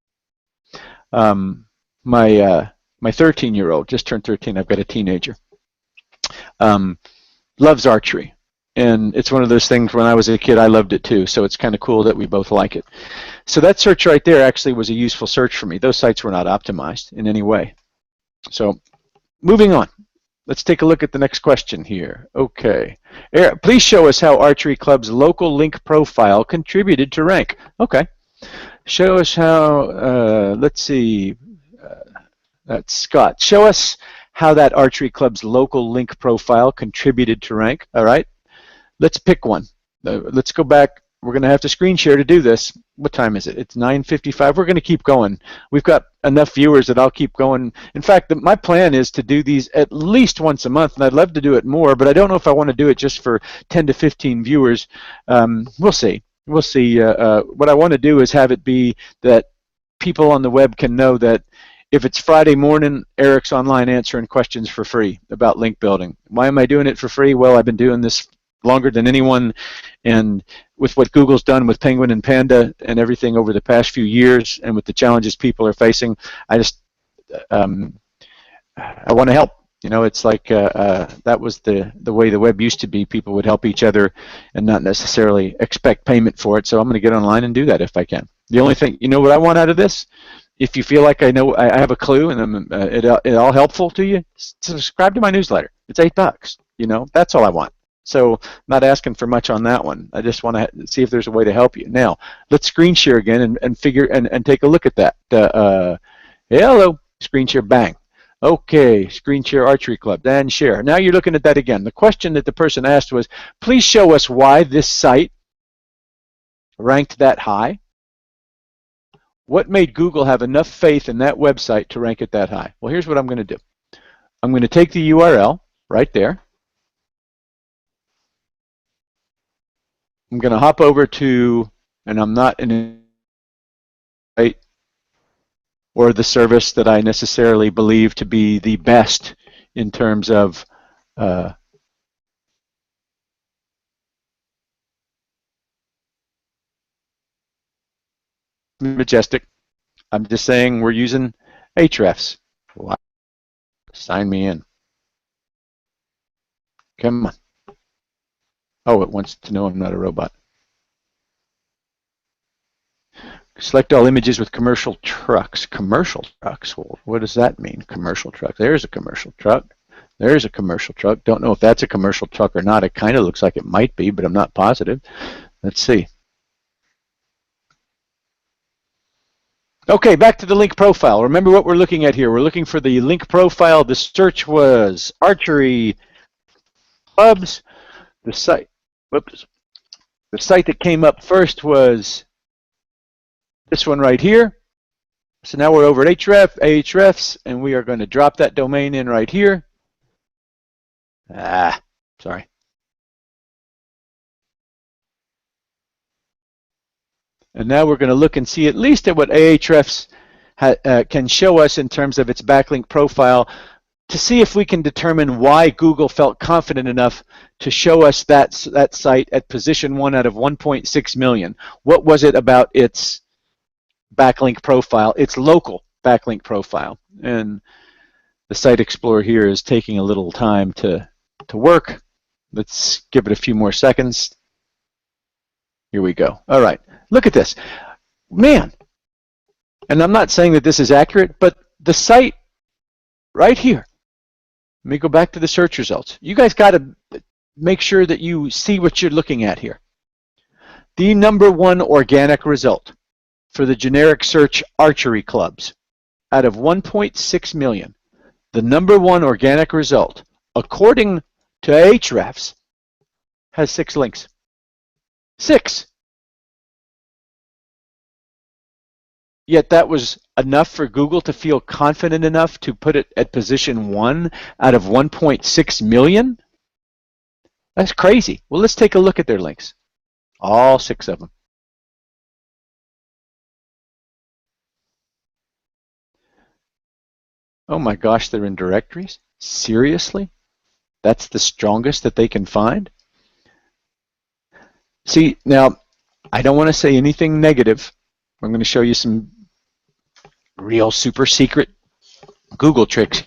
My 13-year-old, just turned 13, I've got a teenager, loves archery. And it's one of those things, when I was a kid, I loved it too. So it's kind of cool that we both like it. So that search right there actually was a useful search for me. Those sites were not optimized in any way. So moving on. Let's take a look at the next question here. Okay. Please show us how Archery Club's local link profile contributed to rank. Okay. Show us how, let's see, that's Scott. Show us how that Archery Club's local link profile contributed to rank. All right. Let's pick one. Let's go back. we're going to have to screen share to do this. What time is it? It's 9:55. We're going to keep going. We've got enough viewers that I'll keep going. In fact, my plan is to do these at least once a month, and I'd love to do it more, but I don't know if I want to do it just for 10 to 15 viewers. We'll see. We'll see. What I want to do is have it be that people on the web can know that if it's Friday morning, Eric's online answering questions for free about link building. Why am I doing it for free? Well, I've been doing this longer than anyone, and with what Google's done with Penguin and Panda and everything over the past few years, and with the challenges people are facing, I just I want to help. You know, it's like that was the way the web used to be. People would help each other and not necessarily expect payment for it. So I'm going to get online and do that if I can. The only thing, you know what I want out of this? If you feel like I know, I have a clue, and it all helpful to you, subscribe to my newsletter. It's $8. You know, that's all I want. So I'm not asking for much on that one. I just want to see if there's a way to help you. Now, let's screen share again and figure and take a look at that. Hello, screen share, bang. Okay, screen share archery club, then share. Now you're looking at that again. The question that the person asked was, please show us why this site ranked that high. What made Google have enough faith in that website to rank it that high? Well, here's what I'm going to do. I'm going to take the URL right there. I'm going to hop over to, and I'm not in right, or the service that I necessarily believe to be the best in terms of Majestic. I'm just saying we're using Ahrefs. Wow. Sign me in. Come on. Oh, it wants to know I'm not a robot. Select all images with commercial trucks. Commercial trucks? Well, what does that mean, commercial truck? There's a commercial truck. There's a commercial truck. Don't know if that's a commercial truck or not. It kind of looks like it might be, but I'm not positive. Let's see. Okay, back to the link profile. Remember what we're looking at here. We're looking for the link profile. The search was archery clubs. The site, whoops. The site that came up first was this one right here. So now we're over at Ahrefs, and we are going to drop that domain in right here. Sorry. And now we're going to look and see at least at what Ahrefs can show us in terms of its backlink profile to see if we can determine why Google felt confident enough to show us that site at position 1 out of 1.6 million. What was it about its backlink profile, its local backlink profile? And the Site Explorer here is taking a little time to work. Let's give it a few more seconds. Here we go. All right, look at this. Man, and I'm not saying that this is accurate, but the site right here, let me go back to the search results. You guys got to make sure that you see what you're looking at here. The #1 organic result for the generic search archery clubs out of 1.6 million, the #1 organic result, according to Ahrefs, has 6 links. 6. Yet that was enough for Google to feel confident enough to put it at position 1 out of 1.6 million? That's crazy. Well, let's take a look at their links. All 6 of them. Oh my gosh, they're in directories? Seriously? That's the strongest that they can find? See, now, I don't want to say anything negative. I'm going to show you some real super secret Google tricks.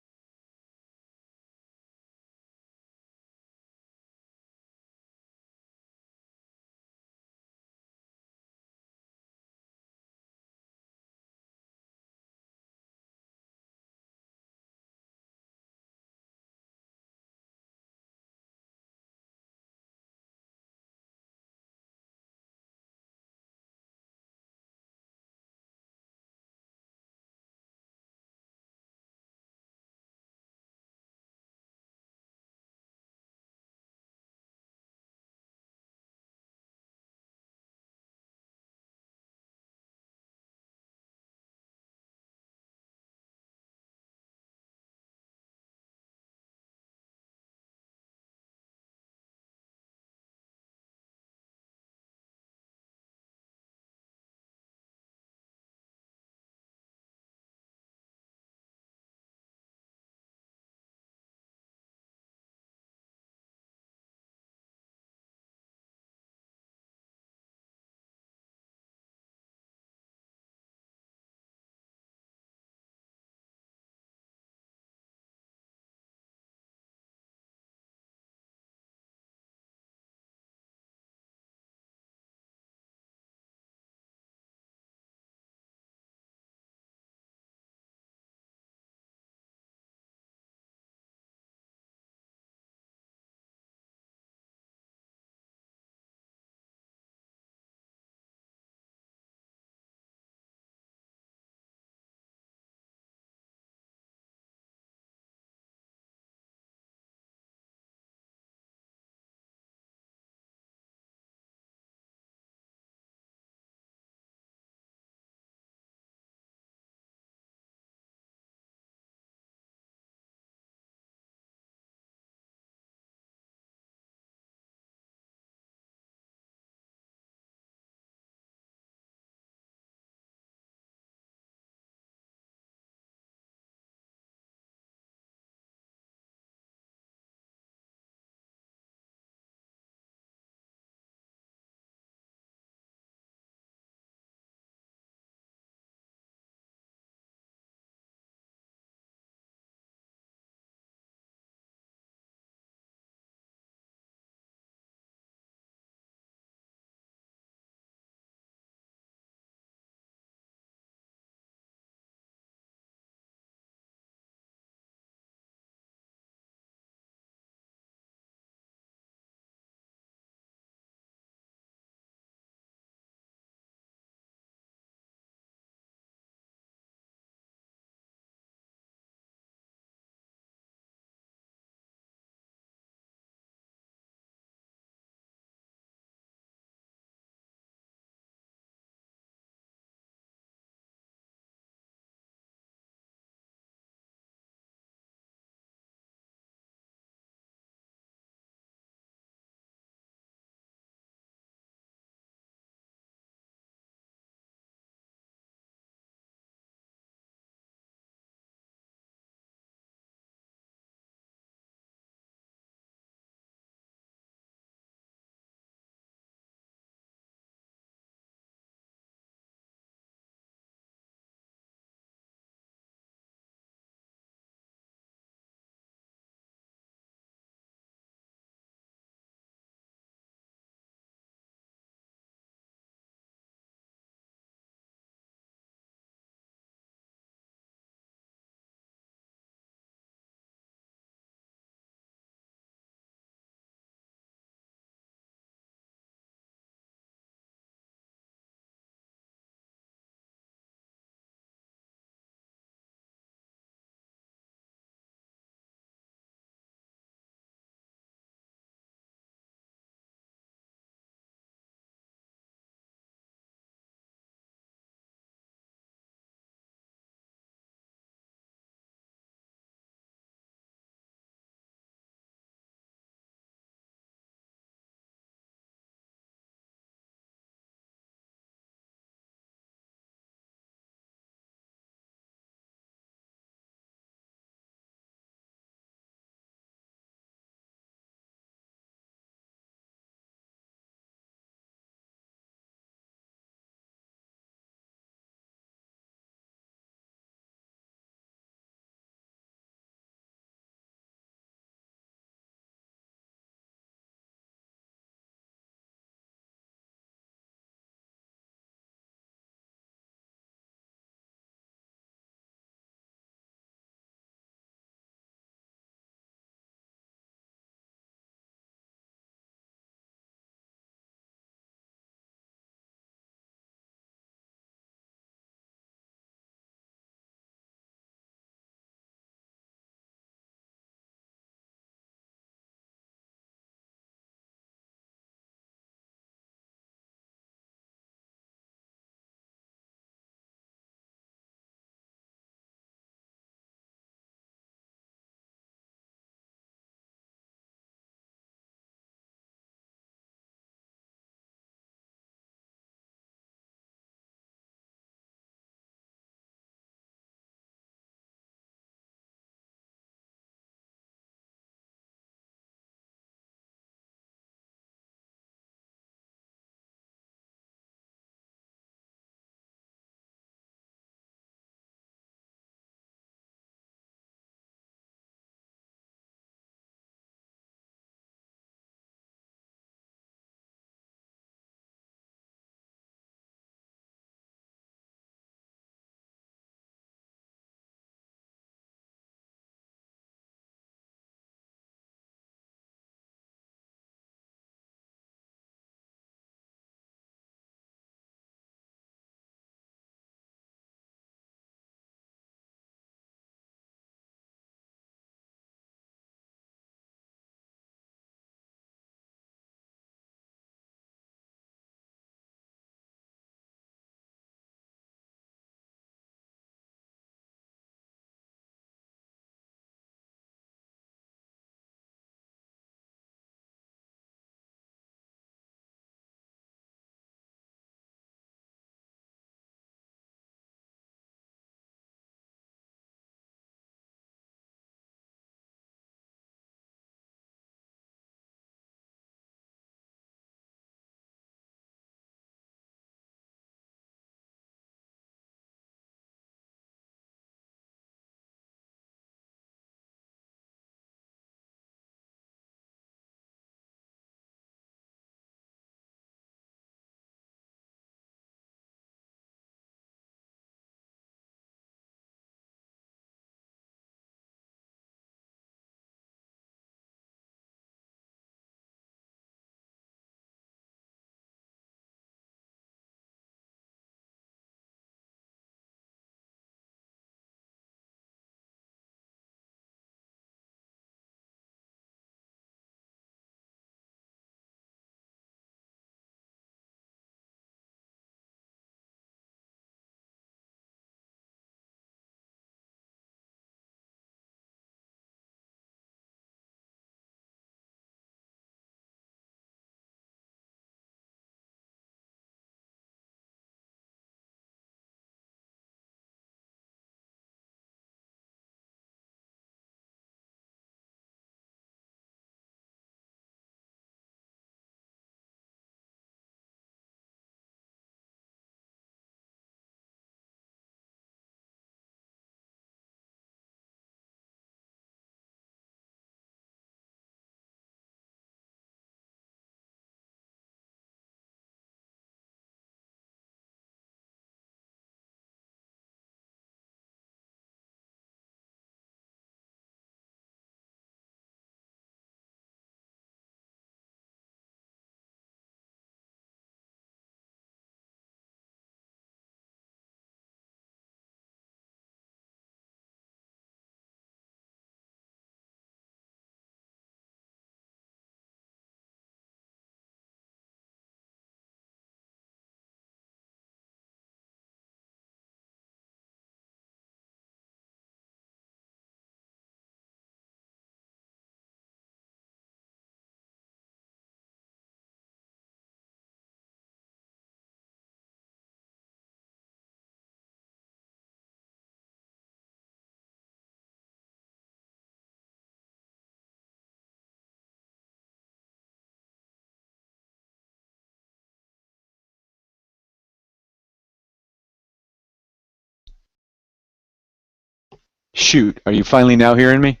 Shoot, are you finally now hearing me?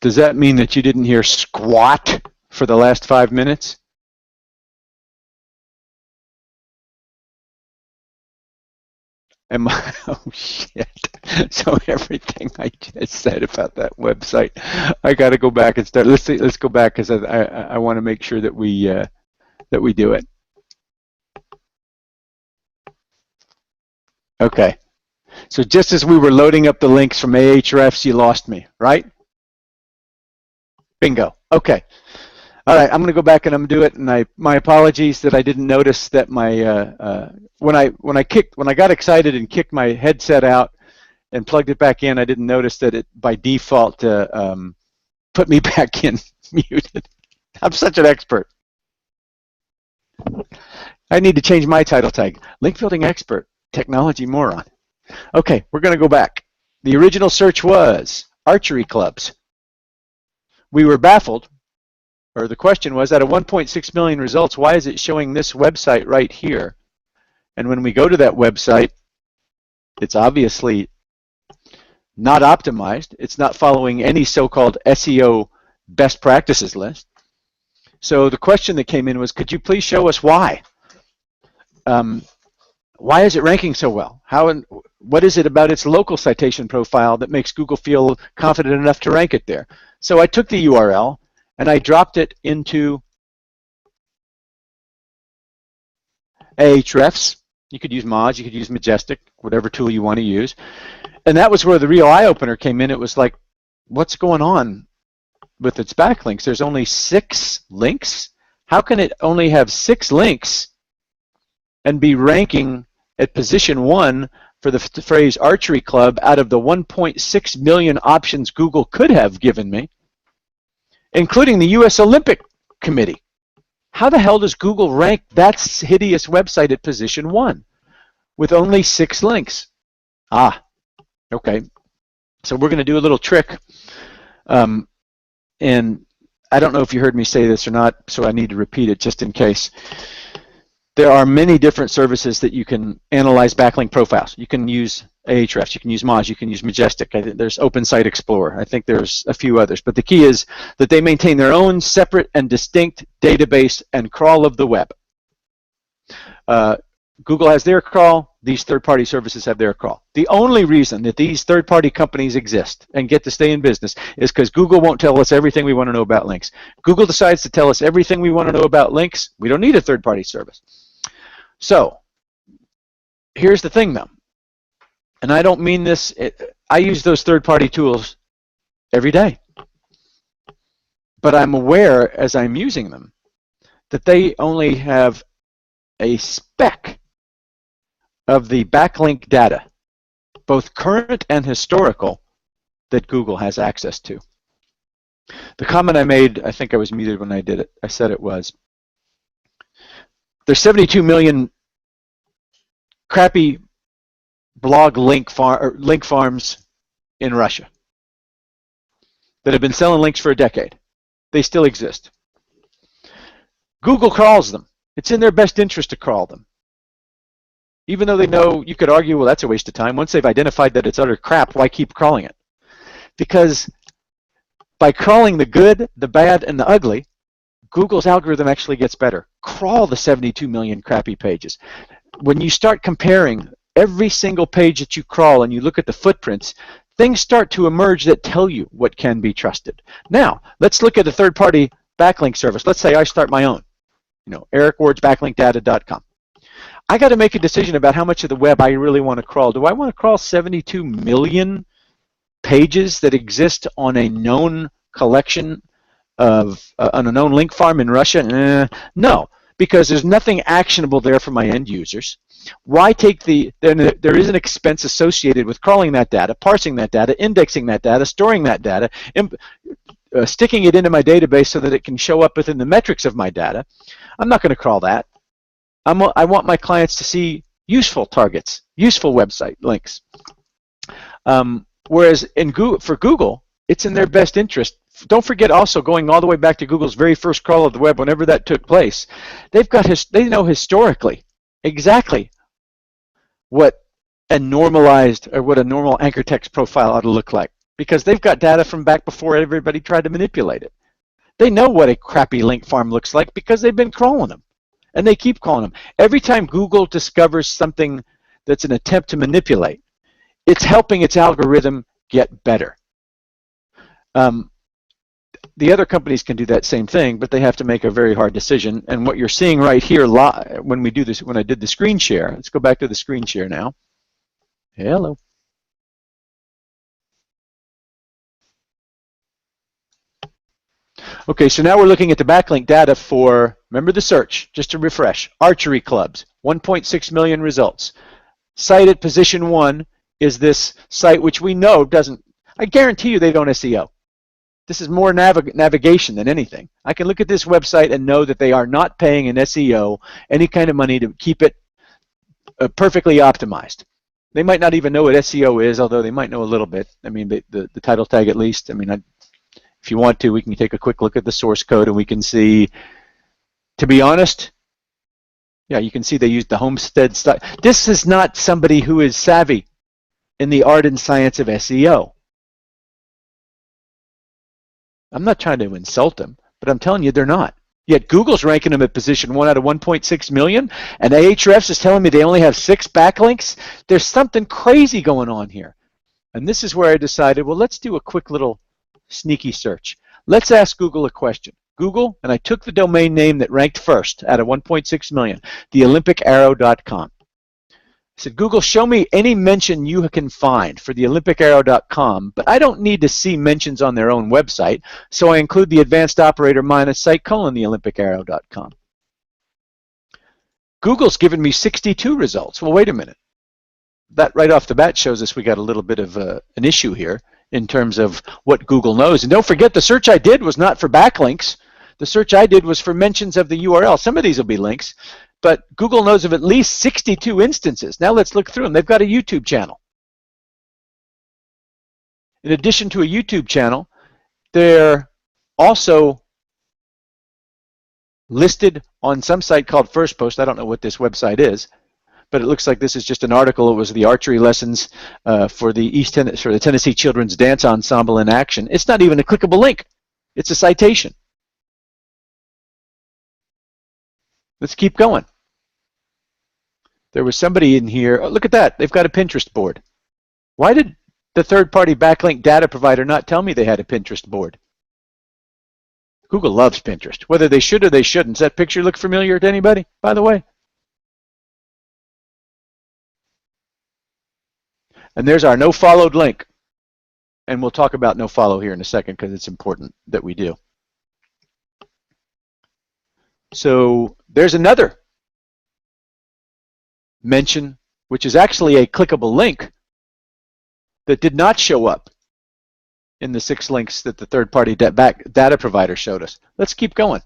Does that mean that you didn't hear squat for the last 5 minutes? Oh shit. So everything I just said about that website, I got to go back and start. Let's go back because I want to make sure that we do it. Okay. So just as we were loading up the links from Ahrefs, you lost me, right? Bingo. Okay. All right. I'm going to go back and I'm going to do it. And my apologies that I didn't notice that my when I got excited and kicked my headset out and plugged it back in, I didn't notice that it by default put me back in muted. I'm such an expert. I need to change my title tag. Link building expert, technology moron. Okay, we're going to go back. The original search was archery clubs. We were baffled, or the question was, out of 1.6 million results, why is it showing this website right here? And when we go to that website, it's obviously not optimized. It's not following any so-called SEO best practices list. So the question that came in was, could you please show us why? Why is it ranking so well? What is it about its local citation profile that makes Google feel confident enough to rank it there? So I took the URL and I dropped it into Ahrefs. You could use Moz, you could use Majestic, whatever tool you want to use. And that was where the real eye-opener came in. It was like, what's going on with its backlinks? There's only 6 links? How can it only have 6 links and be ranking at position 1 for the phrase archery club out of the 1.6 million options Google could have given me, including the US Olympic Committee? How the hell does Google rank that hideous website at position 1 with only 6 links? Okay. So we're going to do a little trick. And I don't know if you heard me say this or not, so I need to repeat it just in case. There are many different services that you can analyze backlink profiles. You can use Ahrefs, you can use Moz, you can use Majestic. There's Open Site Explorer. I think there's a few others. But the key is that they maintain their own separate and distinct database and crawl of the web. Google has their crawl. These third-party services have their crawl. The only reason that these third-party companies exist and get to stay in business is because Google won't tell us everything we want to know about links. Google decides to tell us everything we want to know about links. We don't need a third-party service. So here's the thing, though, and I don't mean this. I use those third-party tools every day, but I'm aware as I'm using them that they only have a speck of the backlink data, both current and historical, that Google has access to. The comment I made, I think I was muted when I did it. I said it was, there's 72 million crappy blog link farms in Russia that have been selling links for a decade. They still exist. Google crawls them. It's in their best interest to crawl them. Even though they know, you could argue, well, that's a waste of time. Once they've identified that it's utter crap, why keep crawling it? Because by crawling the good, the bad, and the ugly, Google's algorithm actually gets better. Crawl the 72 million crappy pages. When you start comparing every single page that you crawl and you look at the footprints, things start to emerge that tell you what can be trusted. Now, let's look at a third-party backlink service. Let's say I start my own, ericwardsbacklinkdata.com. I got to make a decision about how much of the web I really want to crawl. Do I want to crawl 72 million pages that exist on a known collection of on a known link farm in Russia? No, because there's nothing actionable there for my end users. Why take there is an expense associated with crawling that data, parsing that data, indexing that data, storing that data, sticking it into my database so that it can show up within the metrics of my data. I'm not going to crawl that. I want my clients to see useful targets, useful website links. Whereas for Google, it's in their best interest. Don't forget also, going all the way back to Google's very first crawl of the web, whenever that took place, they know historically exactly what a normalized or what a normal anchor text profile ought to look like, because they've got data from back before everybody tried to manipulate it. They know what a crappy link farm looks like because they've been crawling them, and they keep crawling them. Every time Google discovers something that's an attempt to manipulate, it's helping its algorithm get better. The other companies can do that same thing, but they have to make a very hard decision. And what you're seeing right here when we do this, when I did the screen share, let's go back to the screen share now. Hello. Okay, so now we're looking at the backlink data for, remember the search, just to refresh, archery clubs, 1.6 million results. Site at position 1 is this site which we know doesn't, I guarantee you they don't SEO. This is more navigation than anything. I can look at this website and know that they are not paying an SEO any kind of money to keep it perfectly optimized. They might not even know what SEO is, although they might know a little bit. I mean, the title tag at least. I mean, if you want to, we can take a quick look at the source code and we can see, to be honest, yeah, you can see they used the Homestead style. This is not somebody who is savvy in the art and science of SEO. I'm not trying to insult them, but I'm telling you they're not. Yet Google's ranking them at position 1 out of 1.6 million, and Ahrefs is telling me they only have 6 backlinks. There's something crazy going on here. And this is where I decided, well, let's do a quick little sneaky search. Let's ask Google a question. Google, and I took the domain name that ranked first out of 1.6 million, theolympicarrow.com. I said, Google, show me any mention you can find for theolympicarrow.com, but I don't need to see mentions on their own website, so I include the advanced operator minus site : theolympicarrow.com. Google's given me 62 results. Well, wait a minute. That right off the bat shows us we got a little bit of an issue here in terms of what Google knows. And don't forget, the search I did was not for backlinks. The search I did was for mentions of the URL. Some of these will be links. But Google knows of at least 62 instances. Now let's look through them. They've got a YouTube channel. In addition to a YouTube channel, they're also listed on some site called First Post. I don't know what this website is, but it looks like this is just an article. It was the archery lessons for the Tennessee Children's Dance Ensemble in action. It's not even a clickable link. It's a citation. Let's keep going. There was somebody in here. Oh, look at that. They've got a Pinterest board. Why did the third-party backlink data provider not tell me they had a Pinterest board? Google loves Pinterest. Whether they should or they shouldn't. Does that picture look familiar to anybody, by the way? And there's our no followed link. And we'll talk about no follow here in a second because it's important that we do. So there's another mention, which is actually a clickable link that did not show up in the 6 links that the third-party data provider showed us. Let's keep going.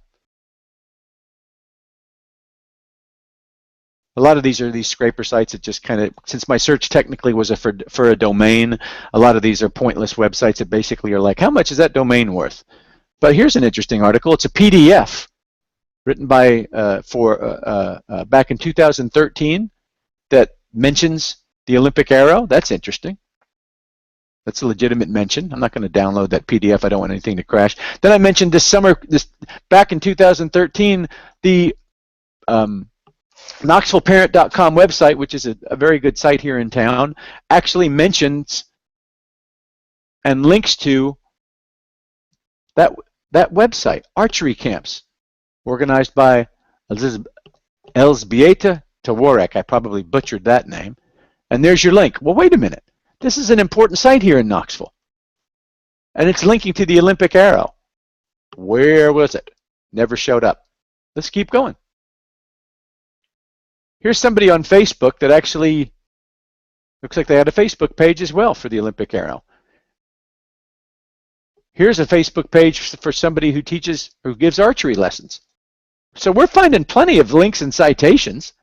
A lot of these are these scraper sites that just kind of, since my search technically was for a domain, a lot of these are pointless websites that basically are like, how much is that domain worth? But here's an interesting article. It's a PDF written by back in 2013 that mentions the Olympic Arrow. That's interesting. That's a legitimate mention. I'm not going to download that PDF. I don't want anything to crash. Then I mentioned back in 2013, the KnoxvilleParent.com website, which is a very good site here in town, actually mentions and links to that website, archery camps, organized by Elzbieta Tawarek. I probably butchered that name. And there's your link. Well, wait a minute. This is an important site here in Knoxville. And it's linking to the Olympic Arrow. Where was it? Never showed up. Let's keep going. Here's somebody on Facebook that actually looks like they had a Facebook page as well for the Olympic Arrow. Here's a Facebook page for somebody who gives archery lessons. So we're finding plenty of links and citations.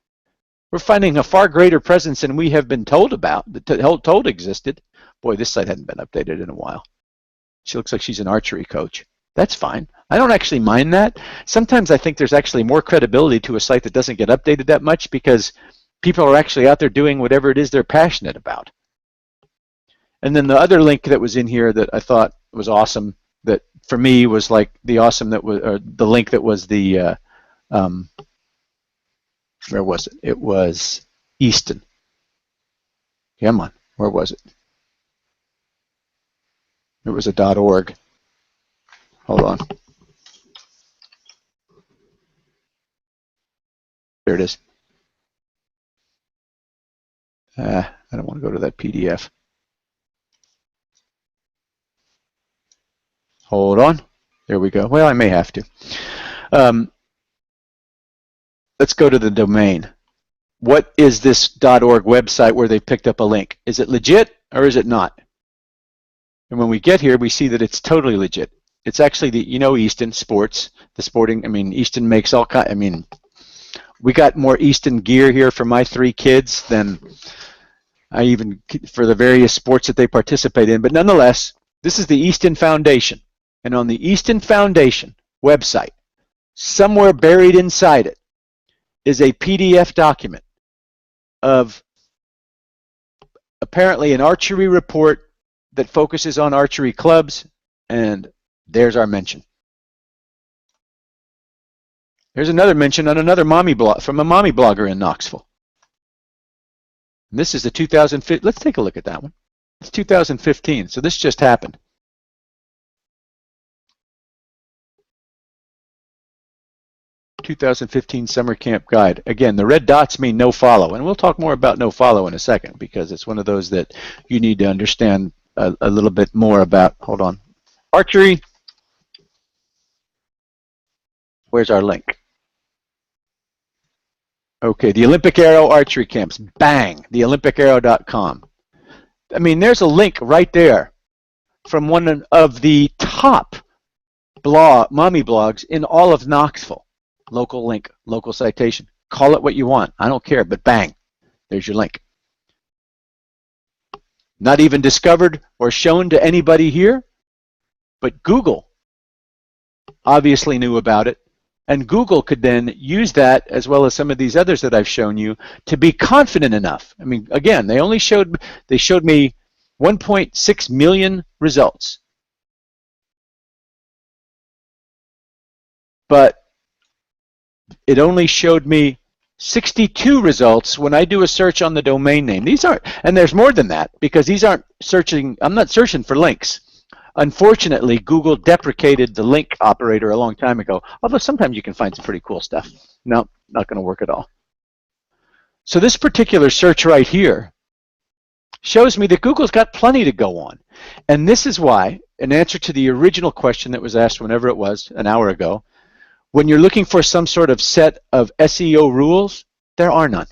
We're finding a far greater presence than we have been told about, told existed. Boy, this site hadn't been updated in a while. She looks like she's an archery coach. That's fine. I don't actually mind that. Sometimes I think there's actually more credibility to a site that doesn't get updated that much because people are actually out there doing whatever it is they're passionate about. And then the other link that was in here that I thought was awesome, that for me was like the awesome that was, or the link that was the, where was it? It was Easton. Come on, where was it? It was a .org. Hold on. There it is. I don't want to go to that PDF. Hold on. There we go. Well, I may have to. Let's go to the domain. What is this .org website where they picked up a link? Is it legit or is it not? And when we get here, we see that it's totally legit. It's actually the, Easton Sports, the sporting, Easton makes all kind, we got more Easton gear here for my 3 kids than I even, for the various sports that they participate in. But nonetheless, this is the Easton Foundation. And on the Easton Foundation website, somewhere buried inside it, is a PDF document of apparently an archery report that focuses on archery clubs, and there's our mention. There's another mention on another mommy blog from a mommy blogger in Knoxville. And this is the 2015. Let's take a look at that one. It's 2015, so this just happened. "2015 Summer Camp Guide." Again, the red dots mean no follow, and we'll talk more about no follow in a second because it's one of those that you need to understand a little bit more about. Hold on. Archery. Where's our link? Okay, the Olympic Arrow Archery Camps. Bang, theolympicarrow.com. There's a link right there from one of the top mommy blogs in all of Knoxville. Local link, local citation. Call it what you want. I don't care, but bang, there's your link. Not even discovered or shown to anybody here, but Google obviously knew about it, and Google could then use that, as well as some of these others that I've shown you, to be confident enough. Again, they showed me 1.6 million results, but it only showed me 62 results when I do a search on the domain name. These aren't, and there's more than that, because these aren't searching, I'm not searching for links. Unfortunately, Google deprecated the link operator a long time ago, although sometimes you can find some pretty cool stuff. No, not going to work at all. So this particular search right here shows me that Google's got plenty to go on. And this is why, in answer to the original question that was asked whenever it was, an hour ago, when you're looking for some sort of set of SEO rules, there are none.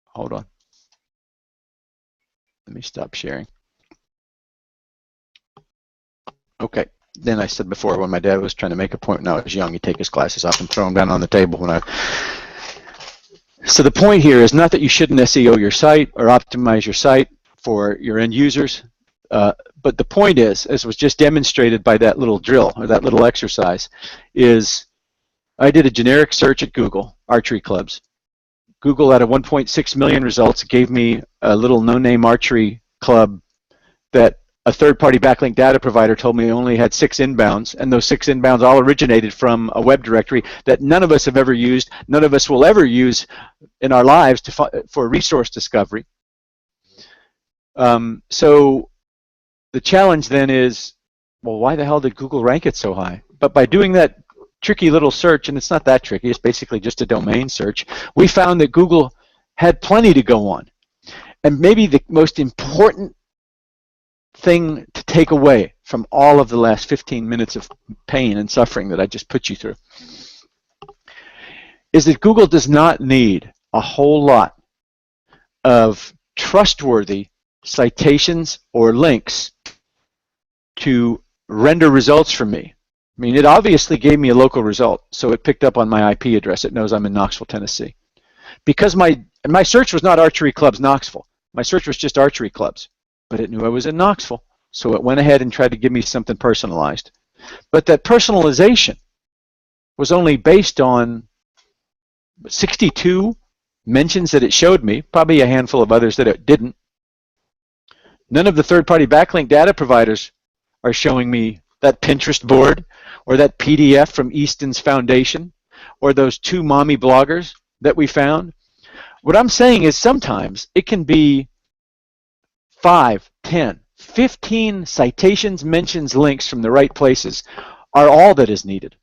Hold on. Let me stop sharing. Okay. Then I said before, when my dad was trying to make a point when I was young, he'd take his glasses off and throw them down on the table when I... So the point here is not that you shouldn't SEO your site or optimize your site for your end users. But the point is, as was just demonstrated by that little drill or that little exercise, is I did a generic search at Google, archery clubs. Google, out of 1.6 million results, gave me a little no-name archery club that a third-party backlink data provider told me only had 6 inbounds, and those 6 inbounds all originated from a web directory that none of us have ever used, none of us will ever use in our lives for resource discovery. So the challenge then is, well, why the hell did Google rank it so high? But by doing that tricky little search, and it's not that tricky, it's basically just a domain search, we found that Google had plenty to go on. And maybe the most important thing to take away from all of the last 15 minutes of pain and suffering that I just put you through is that Google does not need a whole lot of trustworthy citations or links to render results for me. It obviously gave me a local result, so it picked up on my IP address. It knows I'm in Knoxville, Tennessee. Because my search was not Archery Clubs Knoxville. My search was just Archery Clubs, but it knew I was in Knoxville, so it went ahead and tried to give me something personalized. But that personalization was only based on 62 mentions that it showed me, probably a handful of others that it didn't. None of the third-party backlink data providers are showing me that Pinterest board or that PDF from Easton's Foundation or those 2 mommy bloggers that we found. What I'm saying is sometimes it can be 5, 10, 15 citations, mentions, links from the right places are all that is needed.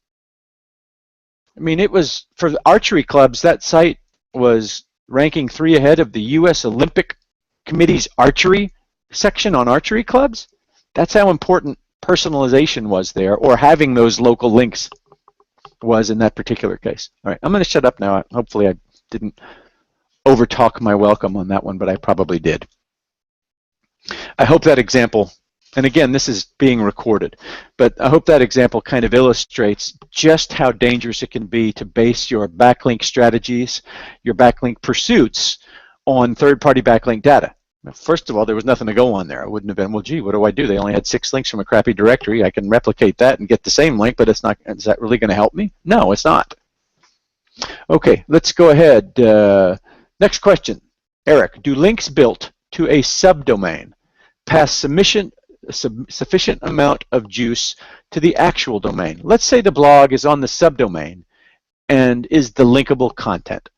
I mean, it was, for the archery clubs, that site was ranking 3 ahead of the U.S. Olympic Committee's archery section on archery clubs. That's how important personalization was there, or having those local links was in that particular case. All right, I'm going to shut up now. Hopefully I didn't overtalk my welcome on that one, but I probably did. I hope that example, and again, this is being recorded, but I hope that example kind of illustrates just how dangerous it can be to base your backlink strategies, your backlink pursuits on third-party backlink data. First of all, there was nothing to go on there. I wouldn't have been, well, gee, what do I do? They only had 6 links from a crappy directory. I can replicate that and get the same link, but it's not. Is that really going to help me? No, it's not. Okay, let's go ahead. Next question. Eric, do links built to a subdomain pass sufficient amount of juice to the actual domain? Let's say the blog is on the subdomain and is the linkable content.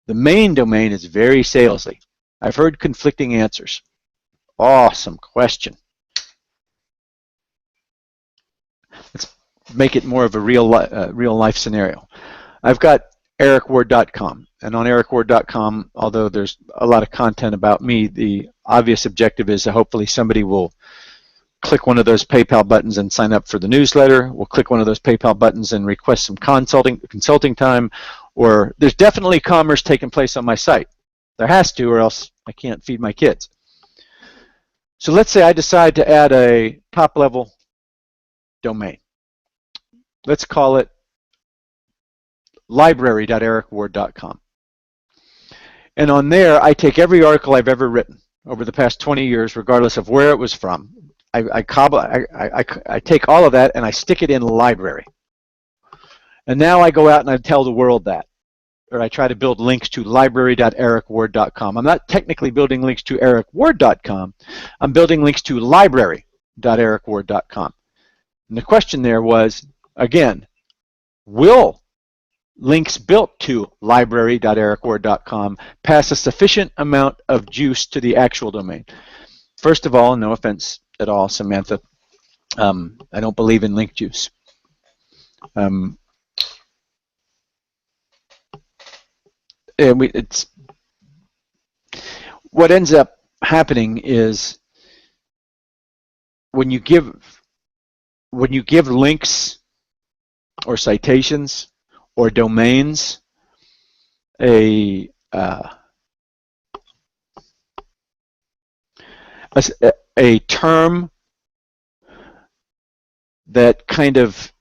The main domain is very salesy. I've heard conflicting answers. Awesome question. Let's make it more of a real life scenario. I've got ericward.com, and on ericward.com, although there's a lot of content about me, the obvious objective is that hopefully somebody will click one of those PayPal buttons and sign up for the newsletter. We'll click one of those PayPal buttons and request some consulting time, or there's definitely commerce taking place on my site. There has to, or else I can't feed my kids. So let's say I decide to add a top-level domain. Let's call it library.ericward.com. And on there, I take every article I've ever written over the past 20 years, regardless of where it was from. I take all of that and I stick it in library. And now I go out and I tell the world that, or I try to build links to library.ericward.com. I'm not technically building links to ericward.com. I'm building links to library.ericward.com. And the question there was, again, will links built to library.ericward.com pass a sufficient amount of juice to the actual domain? First of all, no offense at all, Samantha, I don't believe in link juice. It's what ends up happening is when you give links or citations or domains a term that kind of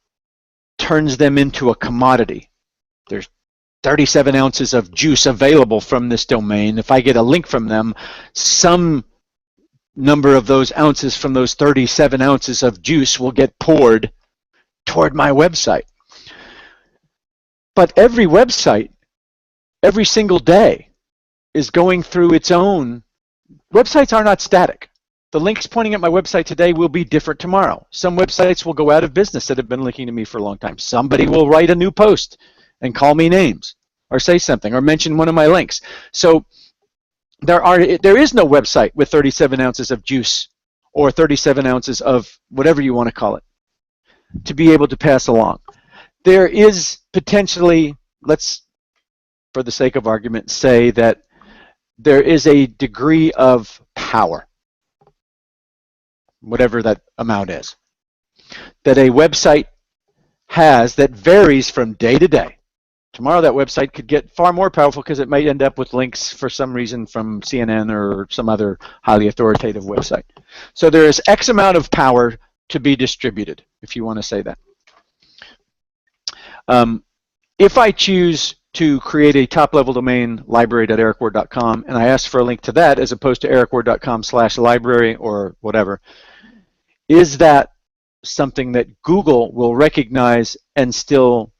turns them into a commodity. There's 37 ounces of juice available from this domain. If I get a link from them, some number of those ounces from those 37 ounces of juice will get poured toward my website. But every website, every single day, is going through its own. Websites are not static. The links pointing at my website today will be different tomorrow. Some websites will go out of business that have been linking to me for a long time. Somebody will write a new post and call me names or say something or mention one of my links. So there is no website with 37 ounces of juice or 37 ounces of whatever you want to call it to be able to pass along. There is potentially, let's, for the sake of argument, say that there is a degree of power, whatever that amount is, that a website has that varies from day to day. Tomorrow that website could get far more powerful because it might end up with links for some reason from CNN or some other highly authoritative website. So there is X amount of power to be distributed, if you want to say that. If I choose to create a top-level domain, library.ericward.com, and I ask for a link to that as opposed to ericward.com/library or whatever, is that something that Google will recognize and still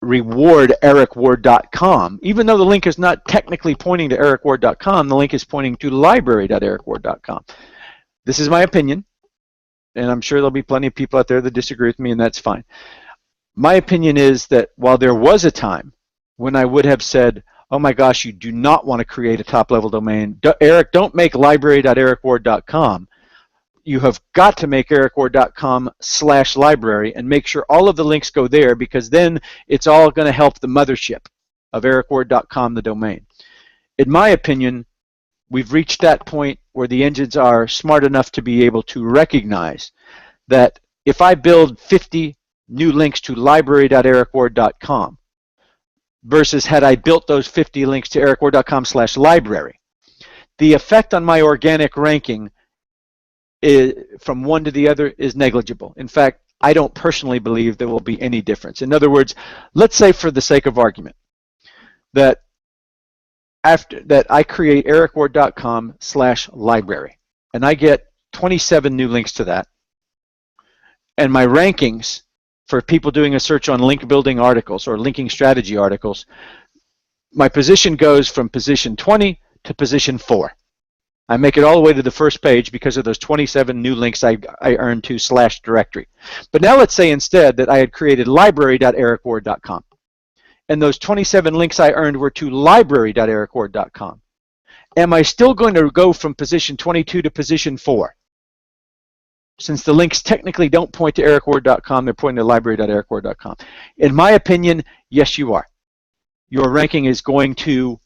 reward.ericward.com. Even though the link is not technically pointing to ericward.com, the link is pointing to library.ericward.com. This is my opinion, and I'm sure there'll be plenty of people out there that disagree with me, and that's fine. My opinion is that while there was a time when I would have said, oh my gosh, you do not want to create a top-level domain. Eric, don't make library.ericward.com. You have got to make ericward.com/library and make sure all of the links go there, because then it's all going to help the mothership of ericward.com, the domain. In my opinion, we've reached that point where the engines are smart enough to be able to recognize that if I build 50 new links to library.ericward.com versus had I built those 50 links to ericward.com/library, the effect on my organic ranking from one to the other is negligible. In fact, I don't personally believe there will be any difference. In other words, let's say for the sake of argument that after that I create ericward.com/library and I get 27 new links to that, and my rankings for people doing a search on link building articles or linking strategy articles, my position goes from position 20 to position 4. I make it all the way to the first page because of those 27 new links I earned to /directory. But now let's say instead that I had created library.ericward.com, and those 27 links I earned were to library.ericward.com. Am I still going to go from position 22 to position 4? Since the links technically don't point to ericward.com, they're pointing to library.ericward.com. In my opinion, yes, you are. Your ranking is going to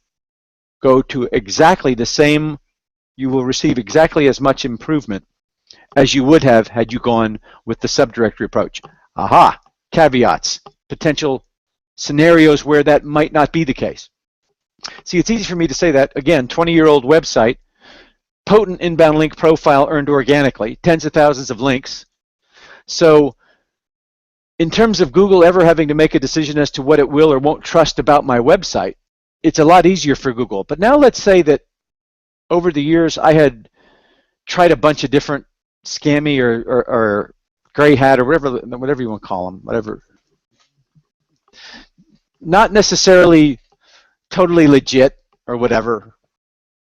go to exactly the same. You will receive exactly as much improvement as you would have had you gone with the subdirectory approach. Aha, caveats, potential scenarios where that might not be the case. See, it's easy for me to say that. Again, 20-year-old website, potent inbound link profile earned organically, tens of thousands of links. So in terms of Google ever having to make a decision as to what it will or won't trust about my website, it's a lot easier for Google. But now let's say that over the years I had tried a bunch of different scammy or gray hat or whatever you want to call them, whatever. Not necessarily totally legit or whatever.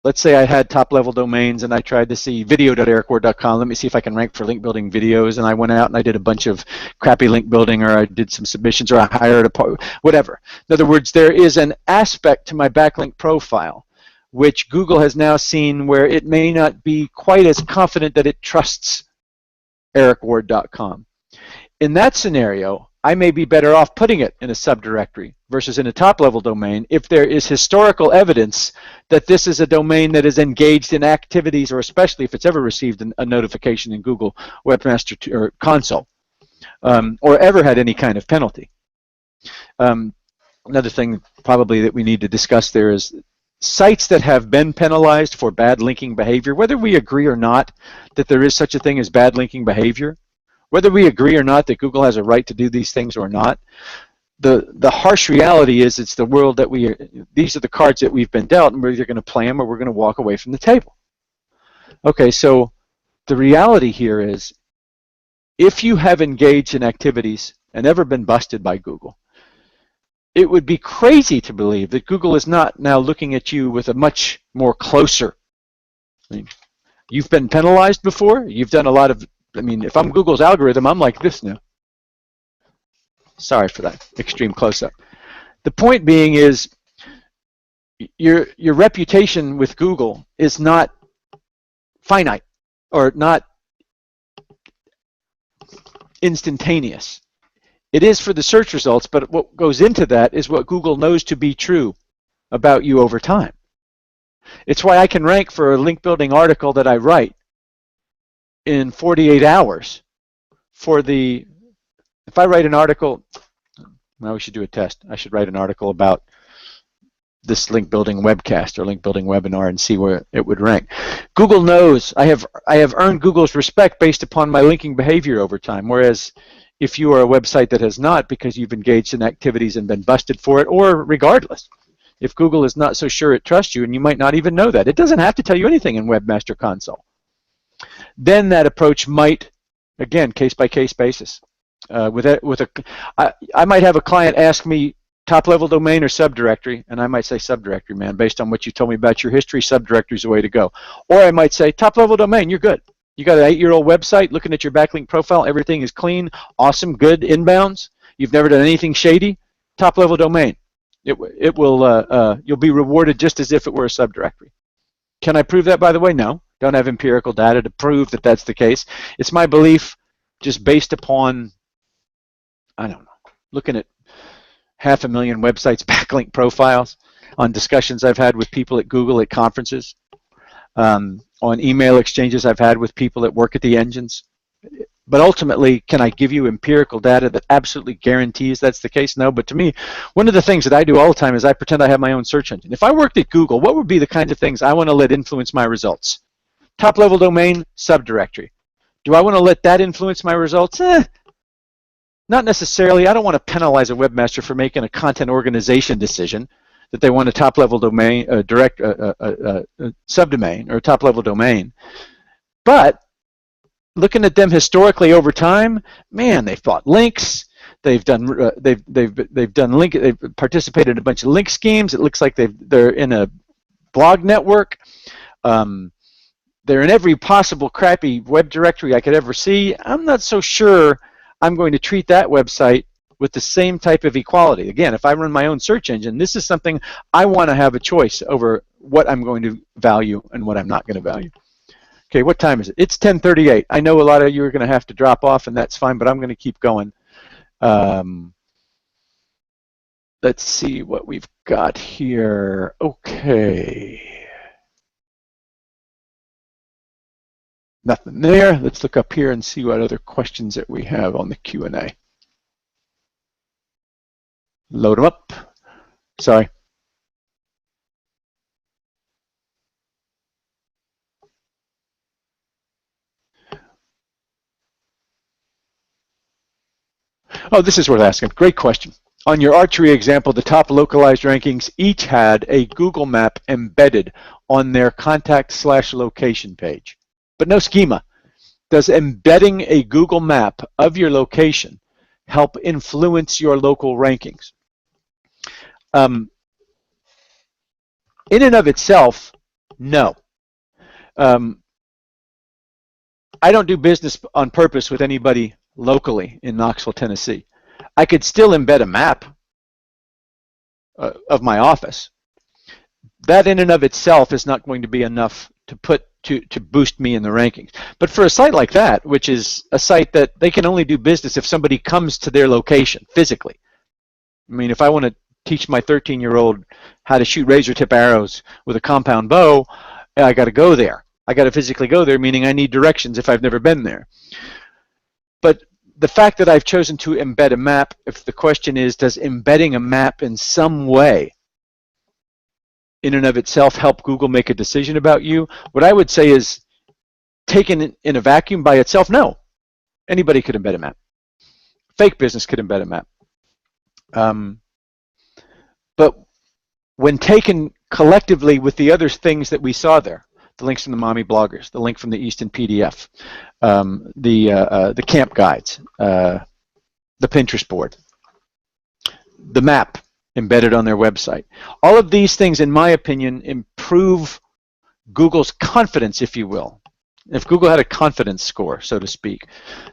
Let's say I had top-level domains and I tried to see video.ericward.com. Let me see if I can rank for link building videos. And I went out and I did a bunch of crappy link building, or I did some submissions, or I hired whatever. In other words, there is an aspect to my backlink profile which Google has now seen where it may not be quite as confident that it trusts ericward.com. In that scenario, I may be better off putting it in a subdirectory versus in a top-level domain if there is historical evidence that this is a domain that is engaged in activities, or especially if it's ever received a notification in Google Webmaster or Console, or ever had any kind of penalty. Another thing probably that we need to discuss there is sites that have been penalized for bad linking behavior, whether we agree or not that there is such a thing as bad linking behavior, whether we agree or not that Google has a right to do these things or not, the harsh reality is it's the world that these are the cards that we've been dealt, and we're either going to play them or we're going to walk away from the table. Okay, so the reality here is if you have engaged in activities and ever been busted by Google, it would be crazy to believe that Google is not now looking at you with a much more closer. I mean, you've been penalized before. You've done a lot of, I mean, if I'm Google's algorithm, I'm like this now. Sorry for that extreme close-up. The point being is your reputation with Google is not finite or not instantaneous. It is for the search results, but what goes into that is what Google knows to be true about you over time. It's why I can rank for a link building article that I write in 48 hours. If I write an article, well, we should do a test. I should write an article about this link building webcast or link building webinar and see where it would rank. Google knows I have earned Google's respect based upon my linking behavior over time, whereas if you are a website that has not, because you've engaged in activities and been busted for it, or regardless, if Google is not so sure it trusts you, and you might not even know that, it doesn't have to tell you anything in Webmaster Console, then that approach might, again, case-by-case basis, I might have a client ask me top-level domain or subdirectory, and I might say subdirectory, man, based on what you told me about your history. Subdirectory is the way to go. Or I might say top-level domain, you're good. You got an 8-year-old website, looking at your backlink profile, everything is clean, awesome, good inbounds. You've never done anything shady. Top-level domain. It will you'll be rewarded just as if it were a subdirectory. Can I prove that, by the way? No. Don't have empirical data to prove that that's the case. It's my belief, just based upon, I don't know, looking at 500,000 websites, backlink profiles, on discussions I've had with people at Google at conferences, on email exchanges I've had with people that work at the engines. But ultimately, can I give you empirical data that absolutely guarantees that's the case? No, but to me, one of the things that I do all the time is I pretend I have my own search engine. If I worked at Google, what would be the kinds of things I want to let influence my results? Top-level domain, subdirectory. Do I want to let that influence my results? Not necessarily. I don't want to penalize a webmaster for making a content organization decision that they want a top-level domain, subdomain, or a top-level domain. But looking at them historically over time, man, they've bought links. They've done they've participated in a bunch of link schemes. It looks like they're in a blog network. They're in every possible crappy web directory I could ever see. I'm not so sure I'm going to treat that website with the same type of equality. Again, if I run my own search engine, this is something I want to have a choice over what I'm going to value and what I'm not going to value. Okay, what time is it? It's 10:38. I know a lot of you are going to have to drop off, and that's fine, but I'm going to keep going. Let's see what we've got here. Okay. Nothing there. Let's look up here and see what other questions that we have on the Q&A. Load them up. Sorry. Oh, this is worth asking. Great question. On your archery example, the top localized rankings each had a Google map embedded on their contact/location page, but no schema. Does embedding a Google map of your location help influence your local rankings? In and of itself, no. I don't do business on purpose with anybody locally in Knoxville, Tennessee. I could still embed a map of my office. That in and of itself is not going to be enough to boost me in the rankings. But for a site like that, which is a site that they can only do business if somebody comes to their location physically. I mean, if I want to teach my 13-year-old how to shoot razor tip arrows with a compound bow, I got to go there. I got to physically go there, meaning I need directions if I've never been there. But the fact that I've chosen to embed a map, if the question is, does embedding a map in some way in and of itself help Google make a decision about you? What I would say is, taken in a vacuum by itself, no. Anybody could embed a map. Fake business could embed a map. But when taken collectively with the other things that we saw there, the links from the mommy bloggers, the link from the Easton PDF, the camp guides, the Pinterest board, the map embedded on their website. All of these things, in my opinion, improve Google's confidence, if you will. If Google had a confidence score, so to speak,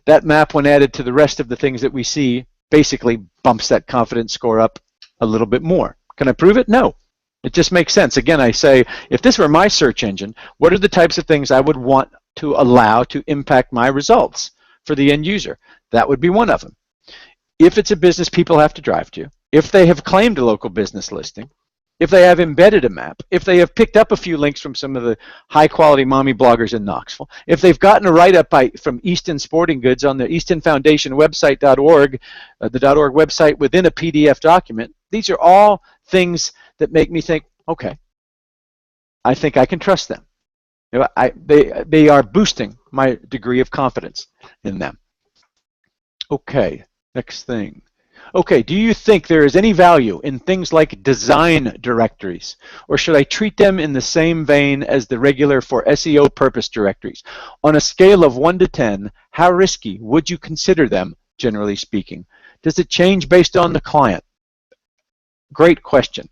that map, when added to the rest of the things that we see, basically bumps that confidence score up a little bit more. Can I prove it? No. It just makes sense. Again, I say, if this were my search engine, what are the types of things I would want to allow to impact my results for the end user? That would be one of them. If it's a business people have to drive to, if they have claimed a local business listing, if they have embedded a map, if they have picked up a few links from some of the high-quality mommy bloggers in Knoxville, if they've gotten a write-up from Easton Sporting Goods on the Easton Foundation website.org, the .org website within a PDF document, these are all things that make me think, okay, I think I can trust them. You know, they are boosting my degree of confidence in them. Okay, next thing. Okay, do you think there is any value in things like design directories, or should I treat them in the same vein as the regular for SEO purpose directories? On a scale of 1 to 10, how risky would you consider them generally speaking? Does it change based on the client? Great question.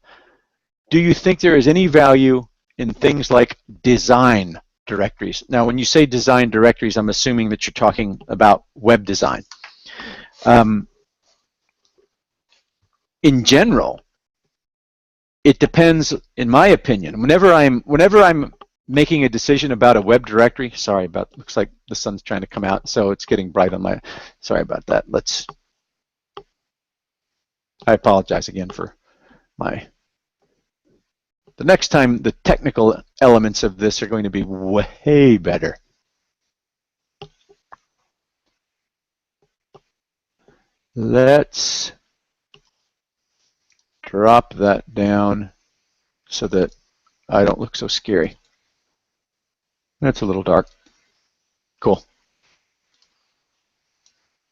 Do you think there is any value in things like design directories? Now, when you say design directories, I'm assuming that you're talking about web design. In general, it depends, in my opinion. Whenever I'm making a decision about a web directory, looks like the sun's trying to come out, so it's getting bright on my, sorry about that. I apologize again for the next time the technical elements of this are going to be way better. Let's drop that down so that I don't look so scary. That's a little dark. Cool.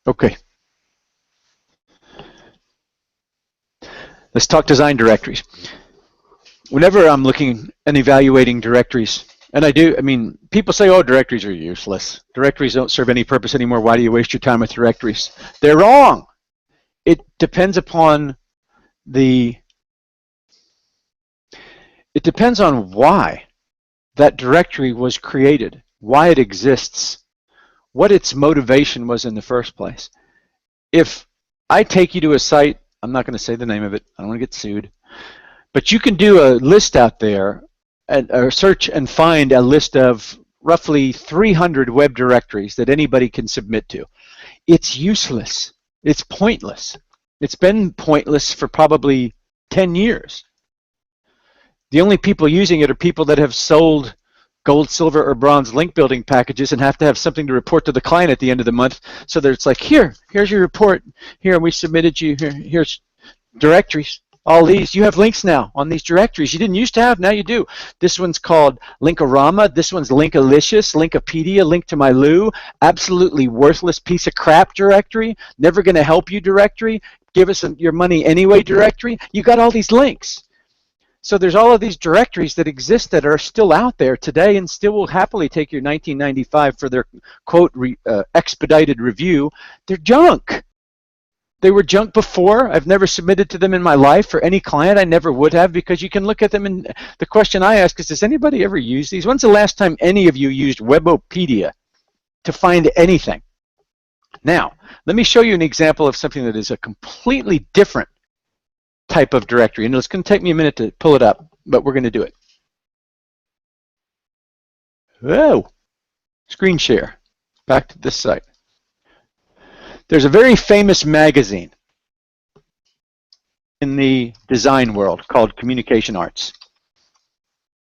Okay. Let's talk design directories. Whenever I'm looking and evaluating directories, and I mean, people say, oh, directories are useless. Directories don't serve any purpose anymore. Why do you waste your time with directories? They're wrong. It depends upon it depends on why that directory was created, why it exists, what its motivation was in the first place. If I take you to a site, I'm not going to say the name of it, I don't want to get sued, but you can do a list out there, or search and find a list of roughly 300 web directories that anybody can submit to. It's useless. It's pointless. It's been pointless for probably 10 years. The only people using it are people that have sold gold, silver, or bronze link building packages and have to have something to report to the client at the end of the month. So that it's like, here's your report. Here, we submitted you. Here's directories. All these, you have links now on these directories. You didn't used to have, now you do. This one's called Linkorama. This one's Linkalicious, Linkopedia, Link to My Lou. Absolutely worthless piece of crap directory. Never going to help you directory. Give us your money anyway directory. You got all these links. So there's all of these directories that exist that are still out there today and still will happily take your $19.95 for their quote expedited review. They're junk. They were junk before. I've never submitted to them in my life for any client. I never would have, because you can look at them, and the question I ask is, does anybody ever use these? When's the last time any of you used Webopedia to find anything? Now, let me show you an example of something that is a completely different type of directory. And it's going to take me a minute to pull it up, but we're going to do it. Whoa! Screen share. Back to this site. There's a very famous magazine in the design world called Communication Arts.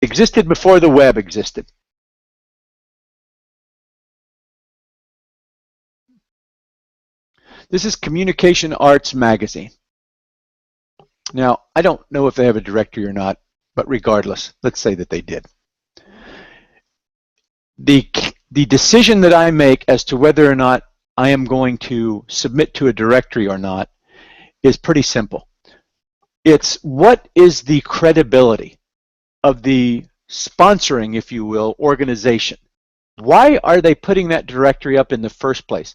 It existed before the web existed. This is Communication Arts magazine. Now, I don't know if they have a directory or not, but regardless, let's say that they did. The decision that I make as to whether or not I am going to submit to a directory or not is pretty simple. It's what is the credibility of the sponsoring, if you will, organization. Why are they putting that directory up in the first place?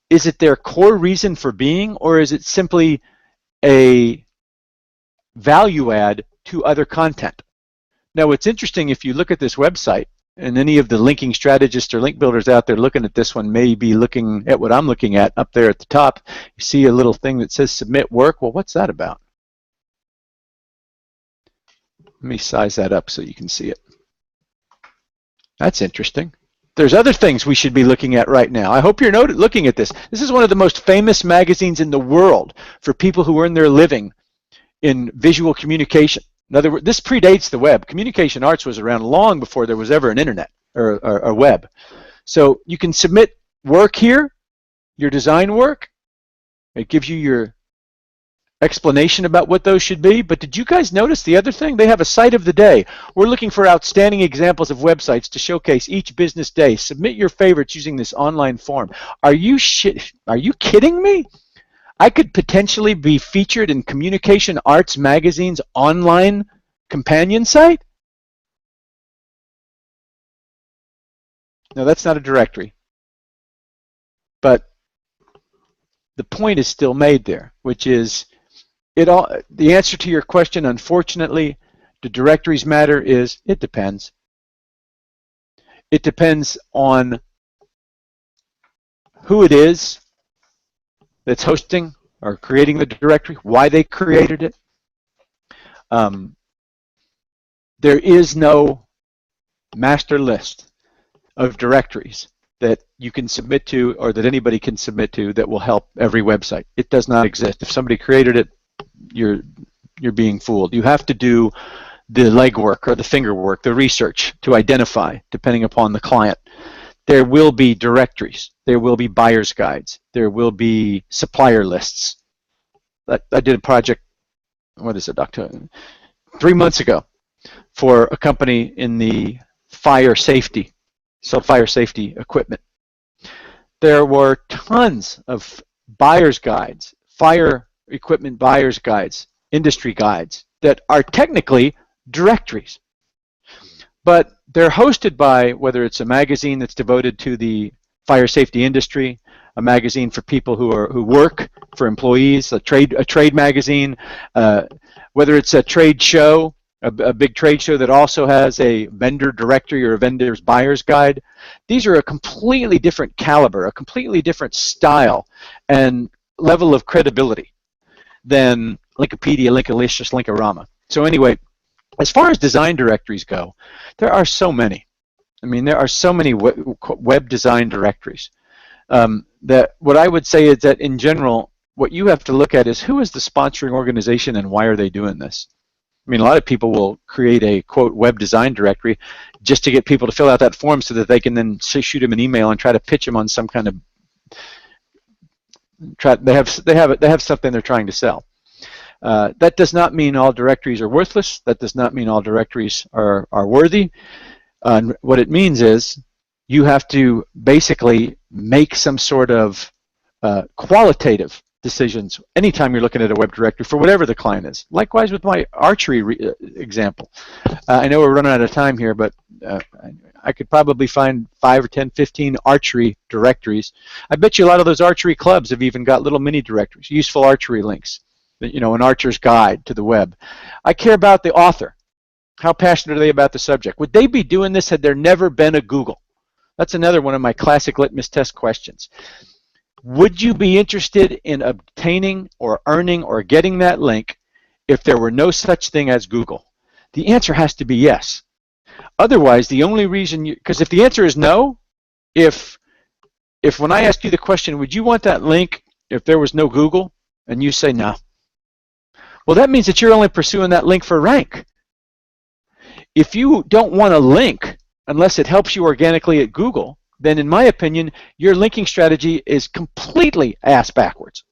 Is it their core reason for being, or is it simply a value add to other content? Now, it's interesting, if you look at this website, and any of the linking strategists or link builders out there looking at this one may be looking at what I'm looking at up there at the top. You see a little thing that says submit work. Well, what's that about? Let me size that up so you can see it. That's interesting. There's other things we should be looking at right now. I hope you're looking at this. This is one of the most famous magazines in the world for people who earn their living in visual communication. In other words, this predates the web. Communication Arts was around long before there was ever an internet or a web. So you can submit work here, your design work. It gives you your explanation about what those should be. But did you guys notice the other thing? They have a site of the day. We're looking for outstanding examples of websites to showcase each business day. Submit your favorites using this online form. Are you kidding me? I could potentially be featured in Communication Arts Magazine's online companion site? No, that's not a directory. But the point is still made there, which is the answer to your question, unfortunately, do directories matter, is it depends. It depends on who it is that's hosting or creating the directory, why they created it. There is no master list of directories that you can submit to or that anybody can submit to that will help every website. It does not exist. If somebody created it, you're being fooled. You have to do the legwork or the finger work, the research to identify, depending upon the client. There will be directories. There will be buyer's guides. There will be supplier lists. I did a project, what is it, October, 3 months ago for a company in the fire safety, so fire safety equipment. There were tons of buyer's guides, fire equipment buyer's guides, industry guides that are technically directories. But they're hosted by, whether it's a magazine that's devoted to the fire safety industry, a magazine for people who work, for employees, a trade magazine, whether it's a trade show, a big trade show that also has a vendor directory or a vendor's buyer's guide. These are a completely different caliber, a completely different style and level of credibility than Linkopedia, Linkalicious, Linkorama. So anyway, as far as design directories go, there are so many. I mean, there are so many web design directories that what I would say is that in general, what you have to look at is who is the sponsoring organization and why are they doing this? I mean, a lot of people will create a, quote, web design directory just to get people to fill out that form so that they can then shoot them an email and try to pitch them on some kind of, they have something they're trying to sell. That does not mean all directories are worthless. That does not mean all directories are worthy. What it means is you have to basically make some sort of qualitative decisions anytime you're looking at a web directory for whatever the client is. Likewise with my archery example. I know we're running out of time here, but I could probably find 5 or 10, 15 archery directories. I bet you a lot of those archery clubs have even got little mini directories, useful archery links, you know, an archer's guide to the web. I care about the author. How passionate are they about the subject? Would they be doing this had there never been a Google? That's another one of my classic litmus test questions. Would you be interested in obtaining or earning or getting that link if there were no such thing as Google? The answer has to be yes. Otherwise, the only reason you, because if the answer is no, if when I ask you the question, would you want that link if there was no Google, and you say no, well, that means that you're only pursuing that link for rank. If you don't want a link unless it helps you organically at Google, then in my opinion, your linking strategy is completely ass backwards.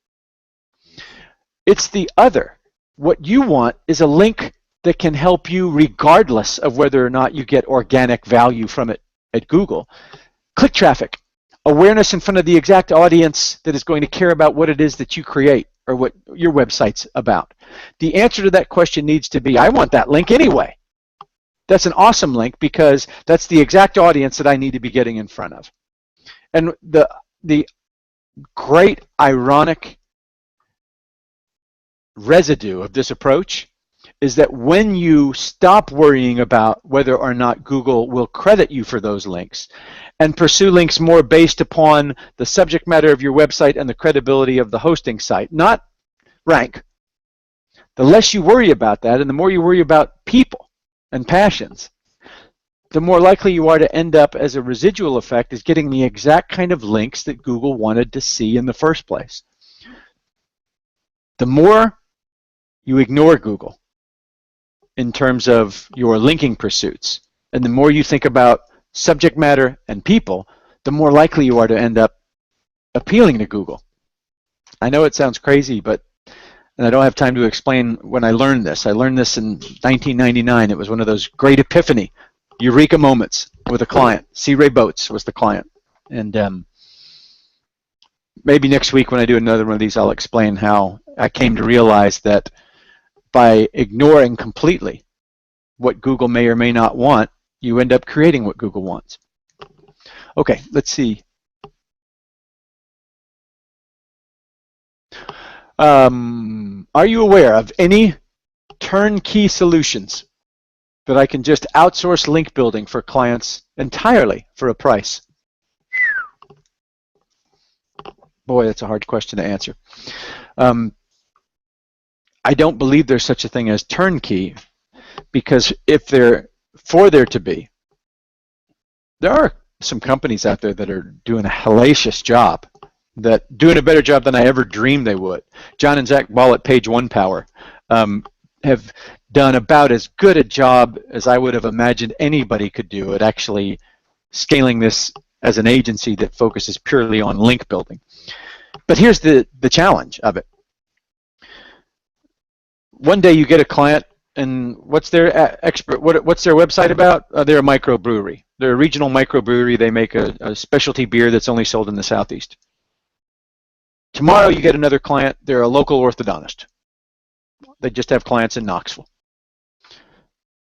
It's the other. What you want is a link that can help you regardless of whether or not you get organic value from it at Google. Click traffic, awareness in front of the exact audience that is going to care about what it is that you create or what your website's about. The answer to that question needs to be, I want that link anyway. That's an awesome link because that's the exact audience that I need to be getting in front of. And the great ironic residue of this approach is that when you stop worrying about whether or not Google will credit you for those links and pursue links more based upon the subject matter of your website and the credibility of the hosting site, not rank, the less you worry about that and the more you worry about people and passions, the more likely you are to end up as a residual effect as getting the exact kind of links that Google wanted to see in the first place. The more you ignore Google in terms of your linking pursuits, and the more you think about subject matter and people, the more likely you are to end up appealing to Google. I know it sounds crazy, but and I don't have time to explain when I learned this. I learned this in 1999. It was one of those great epiphany, eureka moments with a client. C. Ray Boats was the client. And maybe next week when I do another one of these, I'll explain how I came to realize that by ignoring completely what Google may or may not want, you end up creating what Google wants. Okay, let's see. Are you aware of any turnkey solutions that I can just outsource link building for clients entirely for a price? Boy, that's a hard question to answer. I don't believe there's such a thing as turnkey, because if there to be, there are some companies out there that are doing a hellacious job, that doing a better job than I ever dreamed they would. John and Zach Ball at Page One Power have done about as good a job as I would have imagined anybody could do at actually scaling this as an agency that focuses purely on link building. But here's the challenge of it. One day you get a client, and what's their what's their website about? They're a microbrewery. They're a regional microbrewery. They make a specialty beer that's only sold in the Southeast. Tomorrow you get another client. They're a local orthodontist. They just have clients in Knoxville.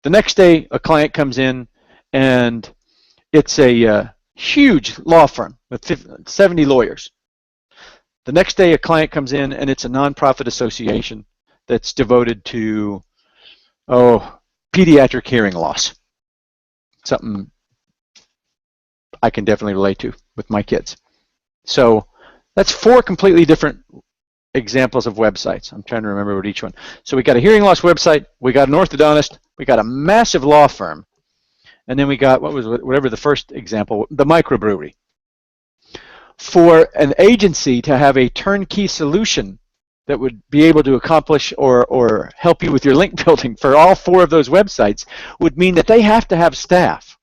The next day a client comes in, and it's a huge law firm with 70 lawyers. The next day a client comes in, and it's a nonprofit association that's devoted to pediatric hearing loss. Something I can definitely relate to with my kids. So that's 4 completely different examples of websites. I'm trying to remember what each one. So we got a hearing loss website, we got an orthodontist, we got a massive law firm, and then we got whatever the first example, the microbrewery. For an agency to have a turnkey solution that would be able to accomplish or help you with your link building for all 4 of those websites would mean that they have to have staff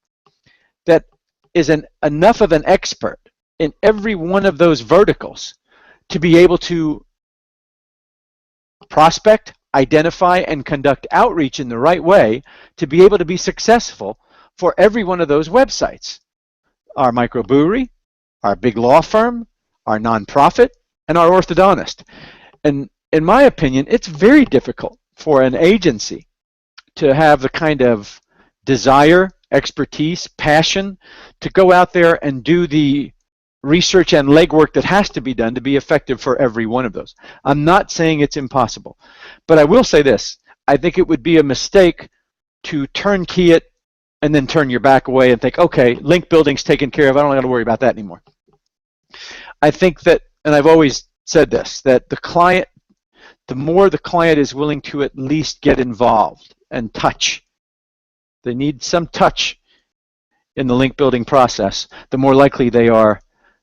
that is enough of an expert in every one of those verticals to be able to prospect, identify, and conduct outreach in the right way to be able to be successful for every one of those websites. Our microbrewery, our big law firm, our nonprofit, and our orthodontist. And in my opinion, it's very difficult for an agency to have the kind of desire, expertise, passion to go out there and do the research and legwork that has to be done to be effective for every one of those. I'm not saying it's impossible, but I will say this. I think it would be a mistake to turnkey it and then turn your back away and think, okay, link building's taken care of. I don't have to worry about that anymore. I think that, and I've always said this, that the client, the more the client is willing to at least get involved and touch, they need some touch in the link building process, the more likely they are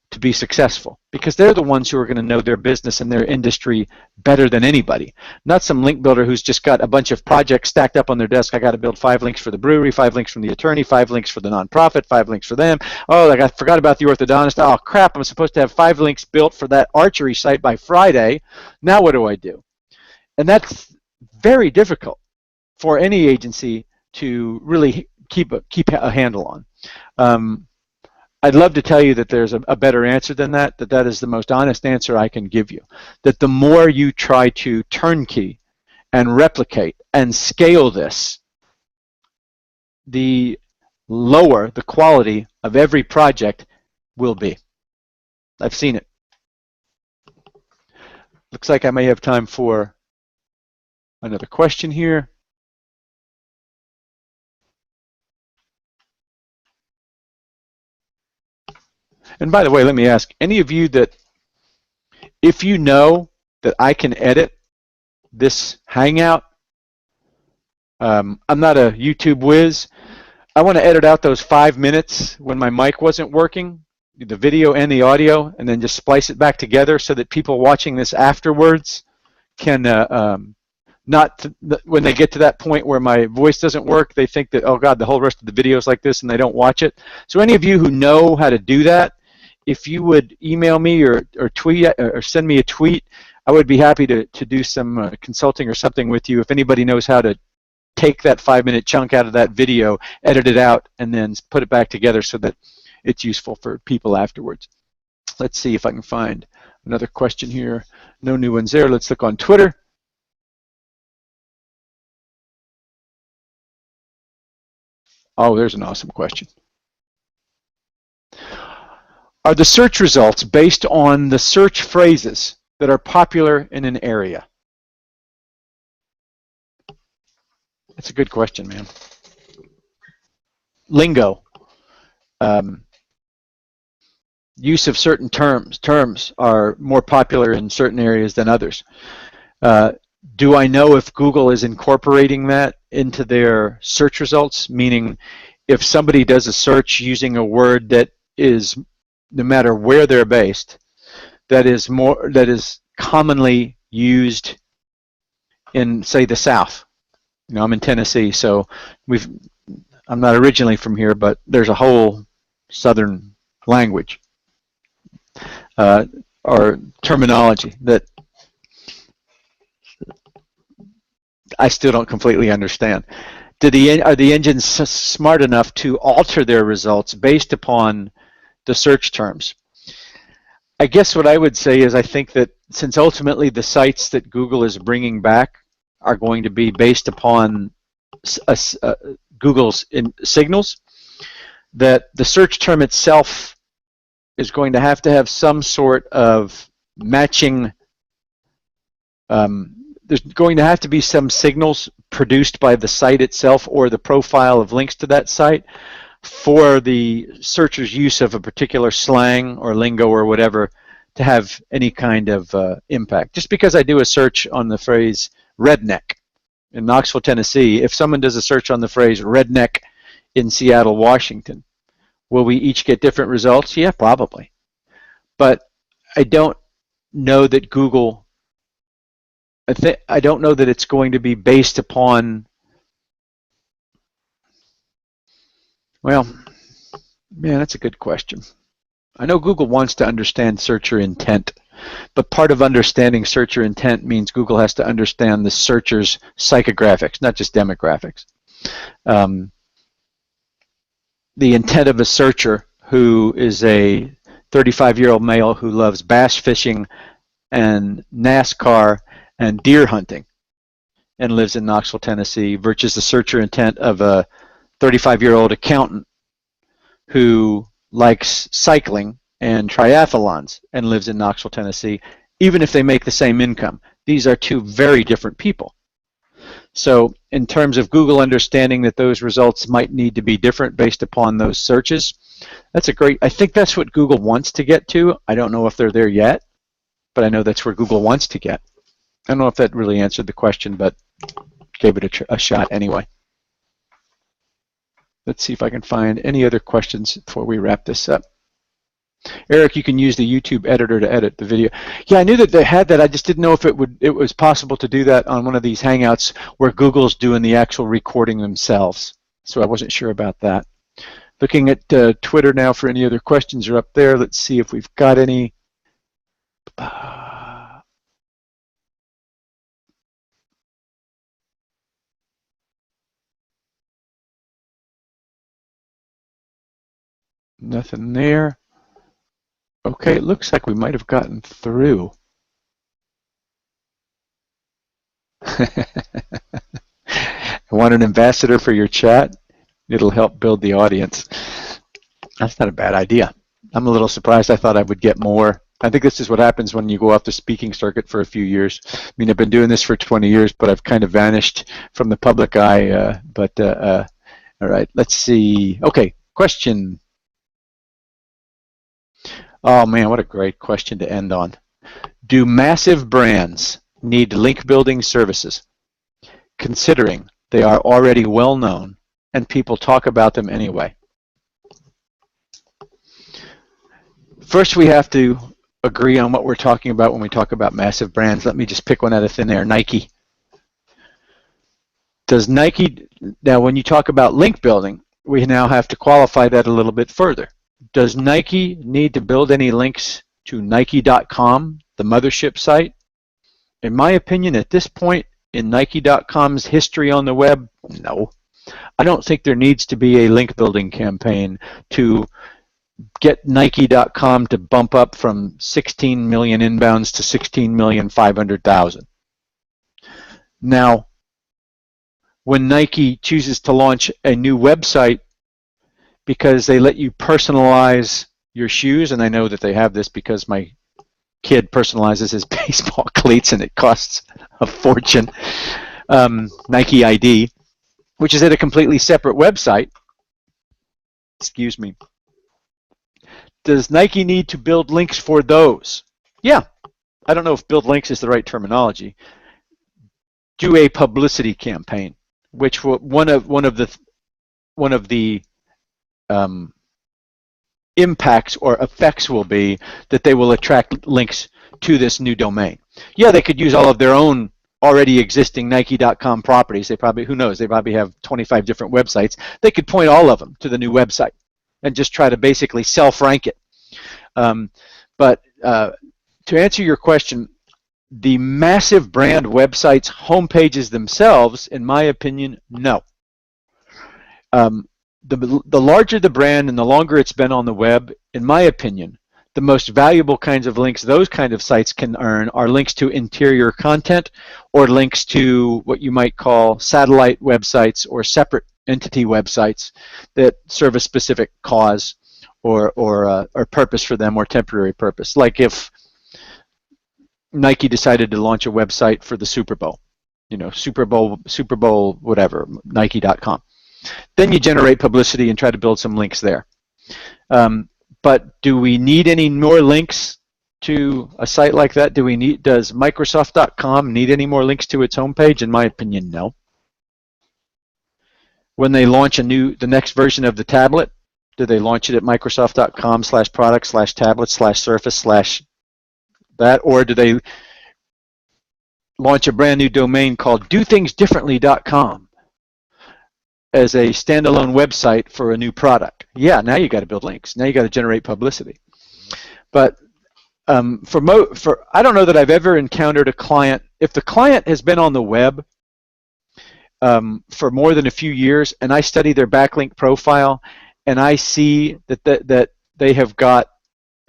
to be successful, because they're the ones who are going to know their business and their industry better than anybody. Not some link builder who's just got a bunch of projects stacked up on their desk. I got to build 5 links for the brewery, 5 links from the attorney, 5 links for the nonprofit, 5 links for them. Oh, I forgot about the orthodontist. Oh crap, I'm supposed to have 5 links built for that archery site by Friday. Now what do I do? And that's very difficult for any agency to really keep a handle on. I'd love to tell you that there's a better answer than that, that is the most honest answer I can give you. That the more you try to turnkey and replicate and scale this, the lower the quality of every project will be. I've seen it. Looks like I may have time for another question here. And by the way, let me ask, any of you that, if you know that I can edit this Hangout, I'm not a YouTube whiz, I want to edit out those 5 minutes when my mic wasn't working, the video and the audio, and then just splice it back together so that people watching this afterwards can when they get to that point where my voice doesn't work, they think that, oh God, the whole rest of the video is like this, and they don't watch it. So any of you who know how to do that, if you would email me or tweet or send me a tweet, I would be happy to do some consulting or something with you. If anybody knows how to take that 5-minute chunk out of that video, edit it out, and then put it back together so that it's useful for people afterwards. Let's see if I can find another question here. No new ones there. Let's look on Twitter. Oh, there's an awesome question. Are the search results based on the search phrases that are popular in an area? That's a good question, man. Lingo. Use of certain terms are more popular in certain areas than others. Do I know if Google is incorporating that into their search results? Meaning, if somebody does a search using a word that is, no matter where they're based, that is commonly used in, say, the South. You know, I'm in Tennessee, so I'm not originally from here, but there's a whole Southern language or terminology that I still don't completely understand. Are the engines smart enough to alter their results based upon the search terms? I guess what I would say is I think that since ultimately the sites that Google is bringing back are going to be based upon Google's signals, that the search term itself is going to have some sort of matching. There's going to have to be some signals produced by the site itself or the profile of links to that site for the searcher's use of a particular slang or lingo or whatever to have any kind of impact. Just because I do a search on the phrase redneck in Knoxville, Tennessee, if someone does a search on the phrase redneck in Seattle, Washington, will we each get different results? Yeah, probably. But I don't know that Google, I don't know that it's going to be based upon, well, man, that's a good question. I know Google wants to understand searcher intent, but part of understanding searcher intent means Google has to understand the searcher's psychographics, not just demographics. The intent of a searcher who is a 35-year-old male who loves bass fishing and NASCAR and deer hunting and lives in Knoxville, Tennessee, versus the searcher intent of a 35-year-old accountant who likes cycling and triathlons and lives in Knoxville, Tennessee, even if they make the same income. These are two very different people. So in terms of Google understanding that those results might need to be different based upon those searches, I think that's what Google wants to get to. I don't know if they're there yet, but I know that's where Google wants to get. I don't know if that really answered the question, but gave it a shot anyway. Let's see if I can find any other questions before we wrap this up. Eric, you can use the YouTube editor to edit the video. Yeah, I knew that they had that. I just didn't know if it was possible to do that on one of these Hangouts where Google's doing the actual recording themselves. So I wasn't sure about that. Looking at Twitter now for any other questions are up there. Let's see if we've got any. Nothing there. Okay, it looks like we might have gotten through. I want an ambassador for your chat. It'll help build the audience. That's not a bad idea. I'm a little surprised. I thought I would get more. I think this is what happens when you go off the speaking circuit for a few years. I mean, I've been doing this for 20 years, but I've kind of vanished from the public eye. All right, let's see. Okay, question. Oh man, what a great question to end on. Do massive brands need link building services, considering they are already well known and people talk about them anyway? First, we have to agree on what we're talking about when we talk about massive brands. Let me just pick one out of thin air. Nike. Does Nike, now when you talk about link building, we now have to qualify that a little bit further. Does Nike need to build any links to Nike.com, the mothership site? In my opinion, at this point in Nike.com's history on the web, no. I don't think there needs to be a link building campaign to get Nike.com to bump up from 16 million inbounds to 16,500,000. Now, when Nike chooses to launch a new website because they let you personalize your shoes, and I know that they have this because my kid personalizes his baseball cleats and it costs a fortune. Nike ID, which is at a completely separate website. Excuse me. Does Nike need to build links for those? Yeah. I don't know if build links is the right terminology. Do a publicity campaign, which will, one of the impacts or effects will be that they will attract links to this new domain. Yeah, they could use all of their own already existing Nike.com properties. They probably, who knows, they probably have 25 different websites. They could point all of them to the new website and just try to basically self-rank it. But to answer your question, the massive brand websites, homepages themselves, in my opinion, no. The larger the brand and the longer it's been on the web, in my opinion, the most valuable kinds of links those kind of sites can earn are links to interior content or links to what you might call satellite websites or separate entity websites that serve a specific cause or purpose for them, or temporary purpose. Like if Nike decided to launch a website for the Super Bowl, you know, Super Bowl whatever, Nike.com. Then you generate publicity and try to build some links there. But do we need any more links to a site like that? Does Microsoft.com need any more links to its homepage? In my opinion, no. When they launch the next version of the tablet, do they launch it at Microsoft.com/product/tablet/surface/that, or do they launch a brand new domain called DoThingsDifferently.com as a standalone website for a new product? Yeah, now you got to build links. Now you got to generate publicity. But I don't know that I've ever encountered a client. If the client has been on the web for more than a few years, and I study their backlink profile, and I see that they have got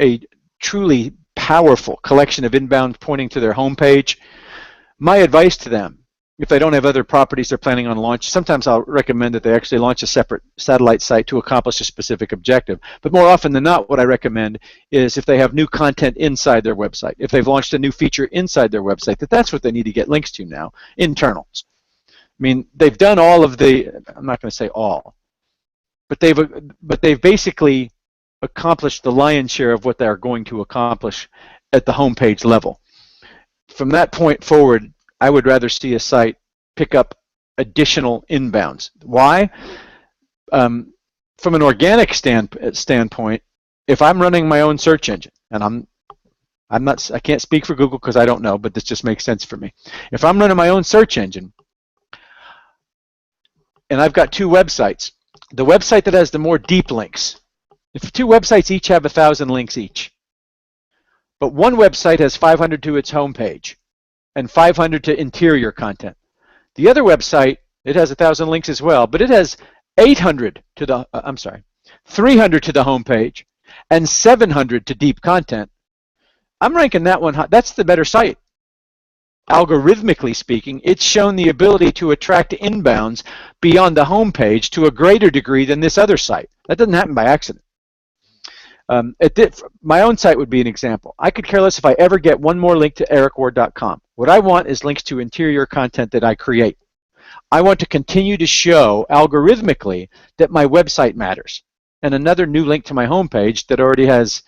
a truly powerful collection of inbound pointing to their homepage, my advice to them, if they don't have other properties they're planning on launch, sometimes I'll recommend that they actually launch a separate satellite site to accomplish a specific objective. But more often than not, what I recommend is if they have new content inside their website, if they've launched a new feature inside their website, that's what they need to get links to now, internals. I mean, they've done all of the, I'm not going to say all, but they've basically accomplished the lion's share of what they're going to accomplish at the homepage level. From that point forward, I would rather see a site pick up additional inbounds. Why? From an organic standpoint, if I'm running my own search engine, and I can't speak for Google because I don't know, but this just makes sense for me. If I'm running my own search engine, and I've got two websites, the website that has the more deep links, if two websites each have 1,000 links each, but one website has 500 to its homepage and 500 to interior content. The other website, it has 1,000 links as well, but it has 300 to the homepage and 700 to deep content. I'm ranking that one high. That's the better site. Algorithmically speaking, it's shown the ability to attract inbounds beyond the homepage to a greater degree than this other site. That doesn't happen by accident. My own site would be an example. I could care less if I ever get one more link to ericward.com. What I want is links to interior content that I create. I want to continue to show algorithmically that my website matters. And another new link to my homepage that already has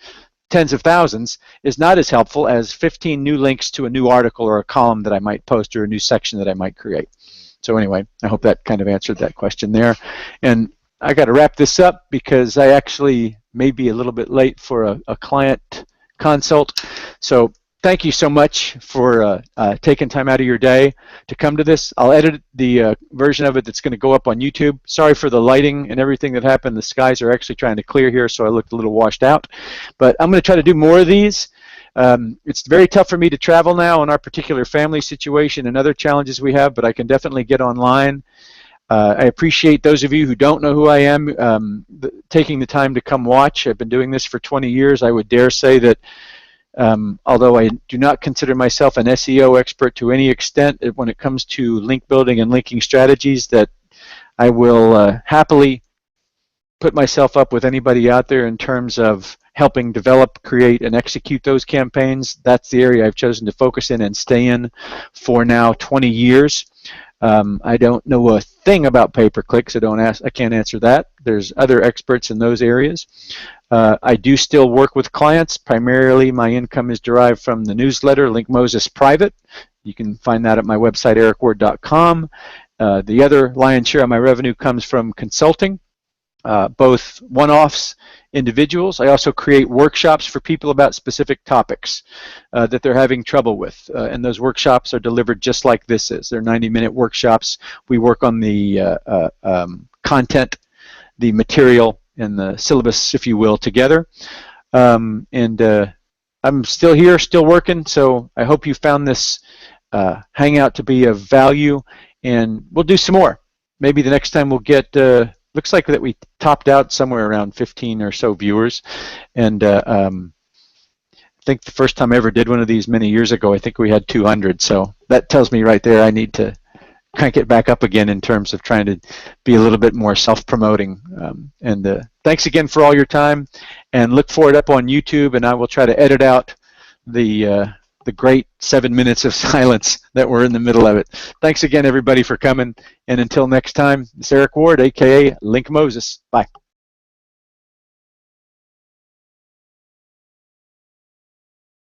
tens of thousands is not as helpful as 15 new links to a new article or a column that I might post or a new section that I might create. So anyway, I hope that kind of answered that question there. And I got to wrap this up because I actually may be a little bit late for a client consult. So thank you so much for taking time out of your day to come to this. I'll edit the version of it that's going to go up on YouTube. Sorry for the lighting and everything that happened. The skies are actually trying to clear here, so I looked a little washed out. But I'm going to try to do more of these. It's very tough for me to travel now in our particular family situation and other challenges we have, but I can definitely get online. I appreciate those of you who don't know who I am taking the time to come watch. I've been doing this for 20 years. I would dare say that although I do not consider myself an SEO expert to any extent when it comes to link building and linking strategies, that I will happily put myself up with anybody out there in terms of helping develop, create, and execute those campaigns. That's the area I've chosen to focus in and stay in for now 20 years. I don't know a thing about pay-per-click, so I can't answer that. There's other experts in those areas. I do still work with clients. Primarily, my income is derived from the newsletter, LinkMoses Private. You can find that at my website, ericward.com. The other lion's share of my revenue comes from consulting, both one-offs, individuals. I also create workshops for people about specific topics that they're having trouble with. And those workshops are delivered just like this is. They're 90-minute workshops. We work on the content, the material, and the syllabus, if you will, together. I'm still here, still working, so I hope you found this hangout to be of value, and we'll do some more. Maybe the next time we'll get, looks like that we topped out somewhere around 15 or so viewers, and I think the first time I ever did one of these many years ago, I think we had 200, so that tells me right there I need to crank it back up again in terms of trying to be a little bit more self-promoting. Thanks again for all your time, and look for it up on YouTube, and I will try to edit out the great 7 minutes of silence that were in the middle of it. Thanks again, everybody, for coming, and until next time, it's Eric Ward, aka LinkMoses. Bye.